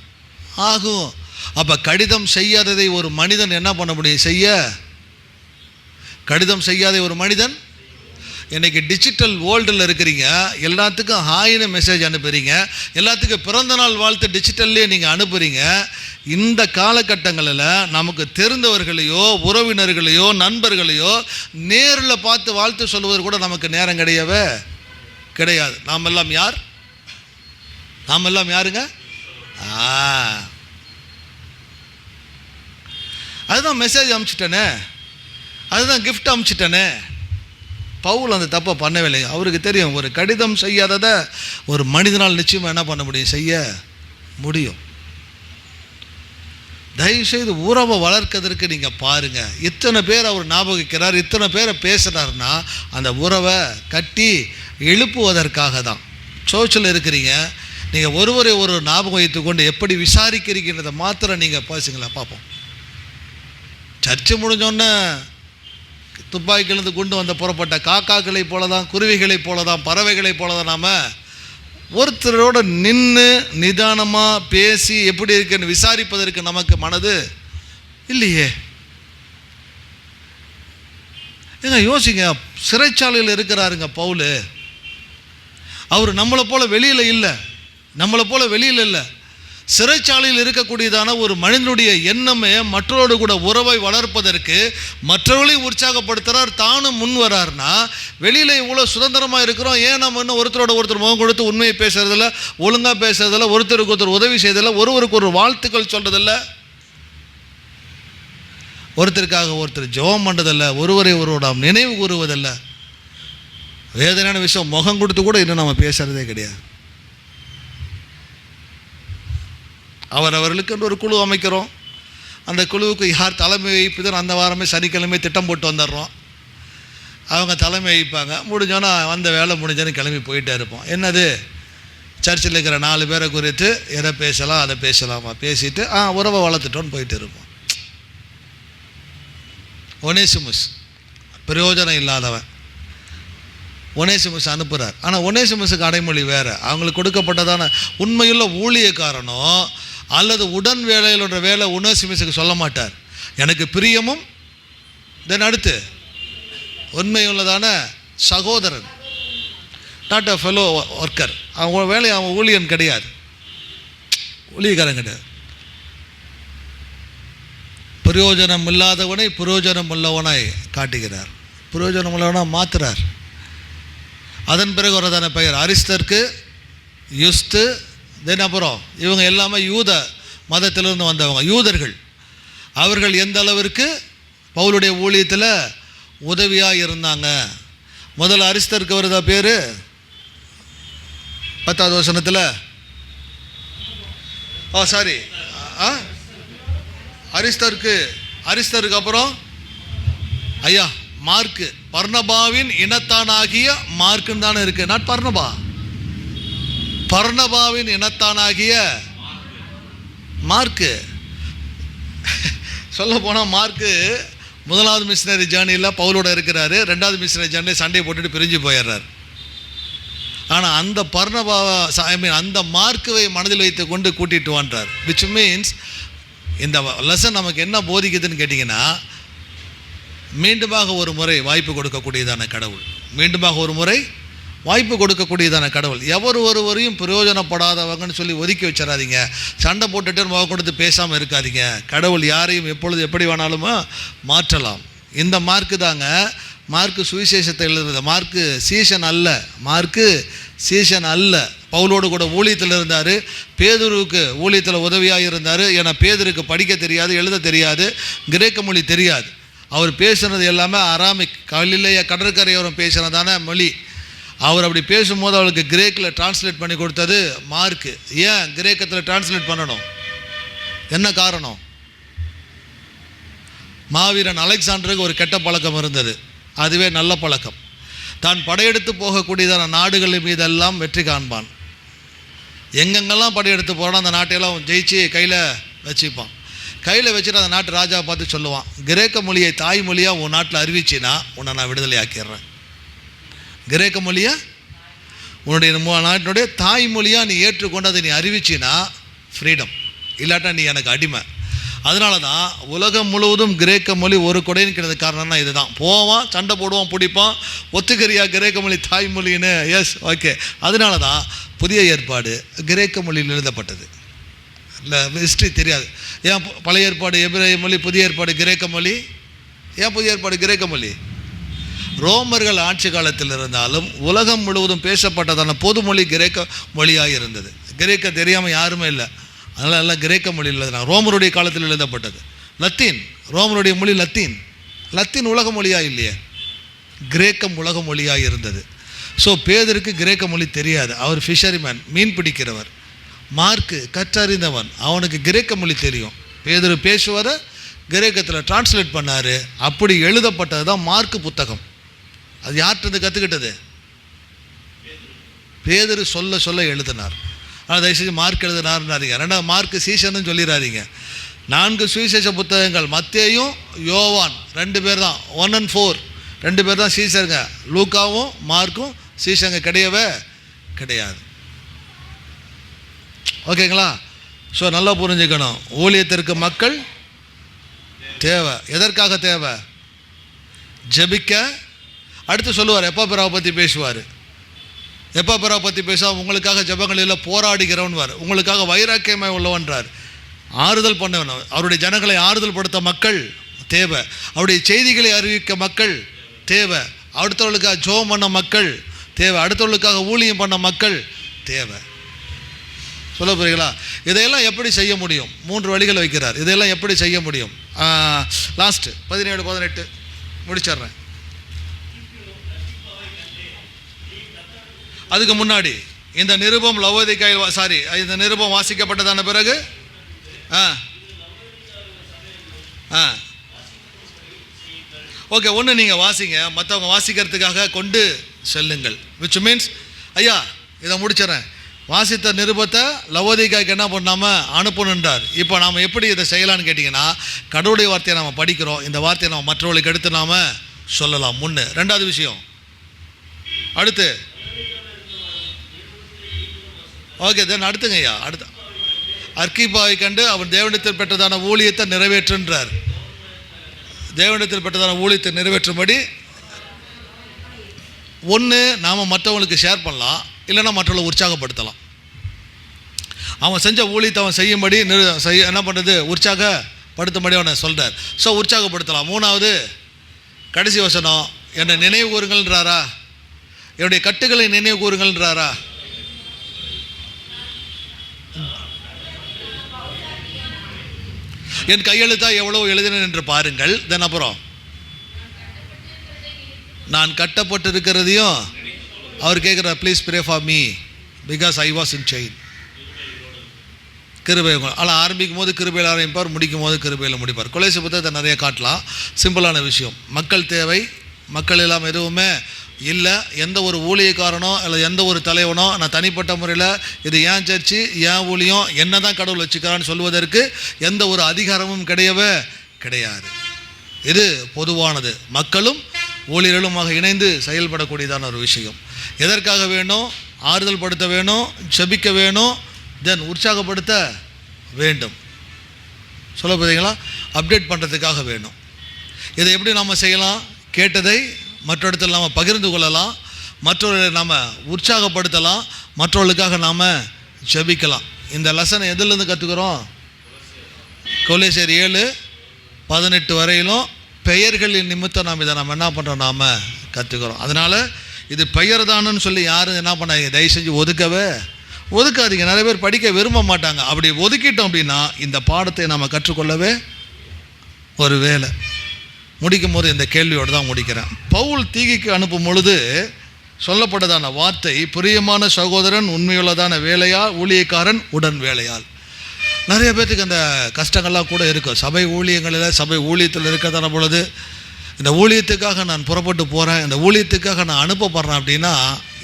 ஆகும். அப்போ கடிதம் செய்யாததை ஒரு மனிதன் என்ன பண்ண முடியும், செய்ய. கடிதம் செய்யாத ஒரு மனிதன், இன்றைக்கி டிஜிட்டல் வேர்ல்டில் இருக்கிறீங்க, எல்லாத்துக்கும் ஹாய்னு மெசேஜ் அனுப்புகிறீங்க, எல்லாத்துக்கும் பிறந்த நாள் வாழ்த்து டிஜிட்டல்லே நீங்கள் அனுப்புகிறீங்க. இந்த காலகட்டங்களில் நமக்கு தெரிந்தவர்களையோ உறவினர்களையோ நண்பர்களையோ நேரில் பார்த்து வாழ்த்து சொல்லுவது கூட நமக்கு நேரம் கிடையாது. நாம் எல்லாம் யார்? நாம் எல்லாம் யாருங்க? அதுதான் மெசேஜ் அனுப்பிச்சிட்டேனே, அதுதான் கிஃப்ட் அனுப்பிச்சிட்டேனே. பவுல் அந்த தப்பை பண்ணவே இல்லை. அவருக்கு தெரியும், ஒரு கடிதம் செய்யாததை ஒரு மனிதனால் நிச்சயமாக என்ன பண்ண முடியும், செய்ய முடியும். தயவுசெய்து உறவை வளர்க்கறதுக்கு நீங்கள் பாருங்கள். இத்தனை பேர் அவர் ஞாபகிக்கிறார், இத்தனை பேரை பேசுகிறாருன்னா அந்த உறவை கட்டி எழுப்புவதற்காக தான். சோர்ச்சில் இருக்கிறீங்க, நீங்கள் ஒருவரை ஒரு ஞாபகம் வைத்து கொண்டு எப்படி விசாரிக்கிறீங்கன்றதை மாத்திரம் நீங்கள் பேசுங்களா பார்ப்போம். சர்ச்சை முடிஞ்சோன்னே துப்பாக்கிலேருந்து கொண்டு வந்த புறப்பட்ட காக்காக்களை போல தான், குருவிகளை போல தான், பறவைகளை போல தான் நாம் ஒருத்தரோட நின்று நிதானமாக பேசி எப்படி இருக்குன்னு விசாரிப்பதற்கு நமக்கு மனது இல்லையே. ஏங்க யோசிங்க, சிறைச்சாலையில் இருக்கிறாருங்க பவுல். அவர் நம்மளை போல வெளியில் இல்லை, சிறைச்சாலையில் இருக்கக்கூடியதான ஒரு மனிதனுடைய எண்ணமே மற்றவரோடு கூட உறவை வளர்ப்பதற்கு மற்றவர்களையும் உற்சாகப்படுத்துகிறார், தானும் முன் வரார்னா வெளியில் இவ்வளோ சுதந்திரமாக இருக்கிறோம். ஏன் நம்ம இன்னும் ஒருத்தர் முகம் கொடுத்து உண்மையை பேசுறதில்ல, ஒழுங்காக பேசுறதில்ல, ஒருத்தருக்கு ஒருத்தர் உதவி செய்யறதில்ல, ஒருவருக்கு ஒரு வாழ்த்துக்கள் சொல்கிறதில்ல, ஒருத்தருக்காக ஒருத்தர் ஜெபம் பண்ணுறதில்ல, ஒருவரை ஒருவரோட நினைவு கூறுவதில்ல. வேதனையான விஷயம், முகம் கொடுத்து கூட இன்னும் நம்ம பேசுகிறதே கிடையாது. அவர்களுக்கு ஒரு குழு அமைக்கிறோம், அந்த குழுவுக்கு யார் தலைமை வகிப்புதான் அந்த வாரமே சனிக்கிழமை திட்டம் போட்டு வந்துடுறோம். அவங்க தலைமை வகிப்பாங்க. முடிஞ்சோன்னா அந்த வேலை முடிஞ்சோன்னு கிளம்பி போயிட்டே இருப்போம். என்னது, சர்ச்சில் இருக்கிற 4 பேரை குறித்து எதை பேசலாம் அதை பேசலாமா பேசிட்டு உறவை வளர்த்துட்டோன்னு போயிட்டு இருப்போம். ஒனேசிமுஸ் பிரயோஜனம் இல்லாதவன், ஒனேசிமுஸ் அனுப்புகிறார். ஆனால் ஒனேசிமுஸுக்கு அடைமொழி வேறு. அவங்களுக்கு கொடுக்கப்பட்டதான உண்மையுள்ள ஊழியக்காரனோ அல்லது உடன் வேலையிலுன்ற வேலை ஒனேசிமுஸுக்கு சொல்ல மாட்டார். எனக்கு பிரியமும் தென் அடுத்து உண்மையுள்ளதான சகோதரன், நாட் அ ஃபெலோ ஒர்க்கர். அவங்க வேலை, அவன் ஊழியன் கிடையாது, ஊழியக்காரன் கிடையாது. பிரயோஜனம் இல்லாதவனை பிரயோஜனம் உள்ளவனாய் காட்டுகிறார், பிரயோஜனம் உள்ளவனாக மாற்றுறார். அதன் பிறகு வரதான பெயர் அரிஸ்தர்க்கு யுஸ்து, தென் அப்புறம் இவங்க எல்லாமே யூத மதத்திலிருந்து வந்தவங்க, யூதர்கள். அவர்கள் எந்த அளவிற்கு பவுலுடைய ஊழியத்தில் உதவியாக இருந்தாங்க. முதல்ல அரிஸ்தருக்கு வருதா பேர், 10வது வசனத்தில் சாரி அரிஸ்தருக்கு அப்புறம் ஐயா மார்க்கு, பர்னபாவின் இனத்தானாகிய மார்க்குன்னு தானே இருக்கு, நாட் பர்னபா, பர்னபாவின் இனத்தானாகிய மார்க்கு. சொல்ல போனால் மார்க்கு 1வது மிஷனரி ஜேர்னியில் பவுலோட இருக்கிறாரு, 2வது மிஷனரி ஜேர்னியில் சண்டையை போட்டுட்டு பிரிஞ்சு போயிடுறாரு. ஆனால் அந்த பர்னபாவை அந்த மார்க்குவை மனதில் வைத்து கொண்டு கூட்டிட்டு வான்றார். விச் மீன்ஸ் இந்த லெசன் நமக்கு என்ன போதிக்குதுன்னு கேட்டிங்கன்னா, மீண்டுமாக ஒரு முறை வாய்ப்பு கொடுக்கக்கூடியதான கடவுள், மீண்டுமாக ஒரு முறை வாய்ப்பு கொடுக்கக்கூடியதான கடவுள். எவர் ஒருவரையும் பிரயோஜனப்படாதவங்கன்னு சொல்லி ஒதுக்கி வச்சிடாதீங்க, சண்டை போட்டுட்டு முக கொடுத்து பேசாமல் இருக்காதீங்க. கடவுள் யாரையும் எப்பொழுது எப்படி வேணாலுமா மாற்றலாம். இந்த மார்க்கு தாங்க, மார்க்கு சுவிசேஷத்தை எழுதுறது. மார்க்கு சீசன் அல்ல, மார்க்கு சீசன் அல்ல. பவுலோடு கூட ஊழியத்தில் இருந்தார், பேதுருவுக்கு ஊழியத்தில் உதவியாக இருந்தார். ஏன்னா பேதுருக்கு படிக்க தெரியாது, எழுத தெரியாது, கிரேக்க மொழி தெரியாது. அவர் பேசுனது எல்லாமே அராமிக், கலிலேய கடற்கரையோரம் பேசுனதான மொழி. அவர் அப்படி பேசும்போது அவளுக்கு கிரேக்கில் டிரான்ஸ்லேட் பண்ணி கொடுத்தது மார்க்கு. ஏன் கிரேக்கத்தில் டிரான்ஸ்லேட் பண்ணணும்? என்ன காரணம்? மாவீரன் அலெக்சாண்டருக்கு ஒரு கெட்ட பழக்கம் இருந்தது, அதுவே நல்ல பழக்கம். தான் படையெடுத்து போகக்கூடியதான நாடுகள் மீதெல்லாம் வெற்றி காண்பான். எங்கெங்கெல்லாம் படையெடுத்து போகிறான் அந்த நாட்டையெல்லாம் ஜெயிச்சு கையில் வச்சுப்பான். கையில் வச்சுட்டு அந்த நாட்டு ராஜாவை பார்த்து சொல்லுவான், கிரேக்க மொழியை தாய்மொழியாக உன் நாட்டில் அறிவிச்சின்னா உன்னை நான் விடுதலை ஆக்கிடுறேன். கிரேக்க மொழியை உன்னுடைய நாட்டினுடைய தாய்மொழியாக நீ ஏற்றுக்கொண்டு அதை நீ அறிவிச்சின்னா ஃப்ரீடம், இல்லாட்டா நீ எனக்கு அடிமை. அதனால தான் உலகம் முழுவதும் கிரேக்க மொழி ஒரு கொடைன்னு கிடையாது. காரணம்னா இதுதான், போவான் சண்டை போடுவான் பிடிப்பான், ஒத்துக்கரியா கிரேக்க மொழி தாய்மொழின்னு, எஸ் ஓகே. அதனால தான் புதிய ஏற்பாடு கிரேக்க மொழியில் எழுதப்பட்டது. இல்லை ஹிஸ்ட்ரி தெரியாது. ஏன் பழைய ஏற்பாடு எபிரேய மொழி, புதிய ஏற்பாடு கிரேக்க மொழி? ஏன் புதிய ஏற்பாடு கிரேக்க மொழி? ரோமர்கள் ஆட்சி காலத்தில் இருந்தாலும் உலகம் முழுவதும் பேசப்பட்டதான பொது மொழி கிரேக்க மொழியாக இருந்தது. கிரேக்க தெரியாமல் யாருமே இல்லை, அதனால் எல்லாம் கிரேக்க மொழியில் எழுதினாங்க. ரோமருடைய காலத்தில் எழுதப்பட்டது லத்தீன், ரோமருடைய மொழி லத்தீன். லத்தீன் உலக மொழியாக இல்லையே, கிரேக்கம் உலக மொழியாக இருந்தது. ஸோ பேதருக்கு கிரேக்க மொழி தெரியாது, அவர் ஃபிஷரிமேன், மீன் பிடிக்கிறவர். மார்க்கு கற்றறிந்தவன், அவனுக்கு கிரேக்க மொழி தெரியும். பேதுரு பேசுவதை கிரேக்கத்தில் டிரான்ஸ்லேட் பண்ணார். அப்படி எழுதப்பட்டது தான் மார்க்கு புத்தகம். அது யார்கிட்ட கற்றுக்கிட்டது? பேதுரு சொல்ல சொல்ல எழுதினார். ஆனால் தயவுசெய்து மார்க் எழுதினார்னாரிங்க. 2வது மார்க்கு சீசன்னு சொல்லிடாதீங்க. 4 சுவிசேஷ புத்தகங்கள், மத்தேயும் யோவான் 2 பேர் தான், 1 and 4 2 பேர் தான் சீசருங்க. லூக்காவும் மார்க்கும் சீசங்க கிடையவே கிடையாது. ஓகேங்களா? ஸோ நல்லா புரிஞ்சுக்கணும், ஊழியத்திற்கு மக்கள் தேவை. எதற்காக தேவை? ஜெபிக்க. அடுத்து சொல்லுவார், எப்போ பிறாவை பற்றி பேசுவார். எப்போ பிறாவை பற்றி பேசுவார், உங்களுக்காக ஜெபங்களில் போராடுகிறவன்வார், உங்களுக்காக வைராக்கியமாய் உள்ளவன்றார், ஆறுதல் பண்ணவன். அவருடைய ஜனங்களை ஆறுதல் படுத்த மக்கள் தேவை, அவருடைய செய்திகளை அறிவிக்க மக்கள் தேவை, அடுத்தவர்களுக்காக ஜெபம் பண்ண மக்கள் தேவை, அடுத்தவர்களுக்காக ஊழியம் பண்ண மக்கள் தேவை. சொல்ல போறீங்களா? இதையெல்லாம் எப்படி செய்ய முடியும்? 3 வழிகள் வைக்கிறார். இதையெல்லாம் எப்படி செய்ய முடியும்? லாஸ்ட் 17-18 முடிச்சிடுறேன். அதுக்கு முன்னாடி இந்த நிருபம் இந்த நிருபம் வாசிக்கப்பட்டதான பிறகு ஓகே, ஒன்று நீங்கள் வாசிங்க, மற்றவங்க வாசிக்கிறதுக்காக கொண்டு செல்லுங்கள். விச் மீன்ஸ், ஐயா இதை முடிச்சிடறேன், வாசித்த நிருபத்தை லவோதிகாய்க்கு என்ன பண்ணாமல் அனுப்பணுன்றார். இப்போ நாம் எப்படி இதை செய்யலான்னு கேட்டிங்கன்னா, கடவுளுடைய வார்த்தையை நாம் படிக்கிறோம், இந்த வார்த்தையை நாம் மற்றவர்களுக்கு எடுத்து நாம் சொல்லலாம். 2வது விஷயம். அடுத்து ஓகே, தென் அடுத்துங்க ஐயா, அடுத்து அர்க்கிப்பாவை கண்டு அவன் தேவனிடத்தில் பெற்றதான ஊழியத்தை நிறைவேற்றுன்றார். தேவனிடத்தில் பெற்றதான ஊழியத்தை நிறைவேற்றும்படி ஒன்று நாம் மற்றவங்களுக்கு ஷேர் பண்ணலாம், இல்லைன்னா மற்றவங்களை உற்சாகப்படுத்தலாம். அவன் செஞ்ச ஊழியத்தை அவன் செய்யும்படி என்ன பண்ணுறது, உற்சாகப்படுத்தும்படி அவனை சொல்கிறார். ஸோ உற்சாகப்படுத்தலாம். 3வது கடைசி வசனம், என்னை நினைவு கூறுங்கள்ன்றாரா, என்னுடைய கட்டுகளை நினைவு கூறுங்கள்ன்றாரா? என் கையெழுத்தா எவ்வளோ எழுதினேன் என்று பாருங்கள். தென் அப்புறம் நான் கட்டப்பட்டிருக்கிறதையும் அவர் கேட்குறார், please pray for me, because I was in chain. கிருபை. ஆனால் ஆரம்பிக்கும் போது கிருபையில் ஆரம்பிப்பார், முடிக்கும் போது கிருபையில் முடிப்பார். கொலேச புத்தகத்தை நிறைய காட்டலாம். சிம்பிளான விஷயம். மக்கள் தேவை, மக்கள் எல்லாம் எதுவுமே இல்லை. எந்த ஒரு ஊழியக்காரனோ இல்லை எந்த ஒரு தலைவனோ நான் தனிப்பட்ட முறையில் இது ஏன் சர்ச்சு ஏன் ஊழியம் என்ன தான் கடவுள் வச்சுக்கிறான்னு சொல்வதற்கு எந்த ஒரு அதிகாரமும் கிடையாது. இது பொதுவானது. மக்களும் ஊழியர்களுமாக இணைந்து செயல்படக்கூடியதான ஒரு விஷயம். எதற்காக வேணும்? ஆறுதல் படுத்த வேணும், செபிக்க வேணும், தென் உற்சாகப்படுத்த வேண்டும். சொல்ல போகிறீங்களா? அப்டேட் பண்ணுறதுக்காக வேணும். இதை எப்படி நாம் செய்யலாம்? கேட்டதை மற்ற இடத்துல நாம் பகிர்ந்து கொள்ளலாம், மற்றவர்களை நாம் உற்சாகப்படுத்தலாம், மற்றவர்களுக்காக நாம் ஜெபிக்கலாம். இந்த லெசனை எதிலிருந்து கற்றுக்கிறோம்? கொலேசியர் 7:18 வரையிலும் பெயர்களின் நிமித்தம் நாம் இதை நம்ம என்ன பண்ணுறோம்? நாம் கற்றுக்கிறோம். அதனால் இது பெயர் தானன்னு சொல்லி யாரும் என்ன பண்ணாங்க? தயவு செஞ்சு ஒதுக்காதீங்க. நிறைய பேர் படிக்க விரும்ப மாட்டாங்க. அப்படி ஒதுக்கிட்டோம் அப்படின்னா இந்த பாடத்தை நாம் கற்றுக்கொள்ளவே ஒரு வேலை. முடிக்கும் போது இந்த கேள்வியோடு தான் முடிக்கிறேன். பவுல் தீகிக்கு அனுப்பும் பொழுது சொல்லப்பட்டதான வார்த்தை பிரியமான சகோதரன், உண்மையுள்ளதான வேலையால், ஊழியக்காரன், உடன் வேலையால். நிறைய பேர்த்துக்கு அந்த கஷ்டங்கள்லாம் கூட இருக்கும். சபை ஊழியங்களில் சபை ஊழியத்தில் இருக்கிறதான பொழுது இந்த ஊழியத்துக்காக நான் புறப்பட்டு போகிறேன், இந்த ஊழியத்துக்காக நான் அனுப்பப்படுறேன் அப்படின்னா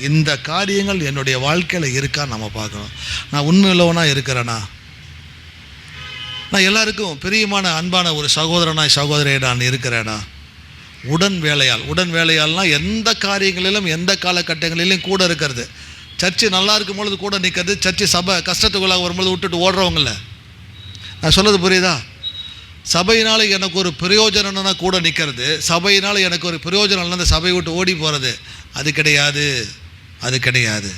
இந்த காரியங்கள் என்னுடைய வாழ்க்கையில் இருக்கான்னு நம்ம பார்க்கணும். நான் உண்மையுள்ளவனாக இருக்கிறேனா? நான் எல்லாருக்கும் பிரியமான அன்பான ஒரு சகோதரனாய் சகோதரியை நான் இருக்கிறேனா? உடன் வேலையால்னால் எந்த காரியங்களிலும் எந்த காலகட்டங்களிலும் கூட இருக்கிறது. சர்ச்சு நல்லா இருக்கும் பொழுது கூட நிற்கிறது, சர்ச்சு சபை கஷ்டத்துக்குள்ளாக வரும்பொழுது விட்டுட்டு ஓடுறவங்கள. நான் சொல்கிறது புரியுதா? சபையினால் எனக்கு ஒரு பிரயோஜனம்னா கூட நிற்கிறது, சபையினால் எனக்கு ஒரு பிரயோஜனம் இல்லைன்னா அந்த சபையை விட்டு ஓடி போகிறது அது கிடையாது.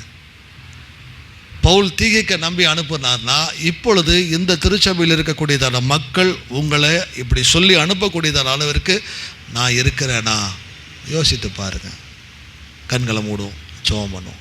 பவுல் தீகிக்க நம்பி அனுப்புனார்னா இப்பொழுது இந்த திருச்சபையில் இருக்கக்கூடியதான மக்கள் உங்களை இப்படி சொல்லி அனுப்பக்கூடியதான அளவிற்கு நான் இருக்கிறேனா? யோசித்து பாருங்கள். கண்களை மூடுவோம், ஜெபம் பண்ணுவோம்.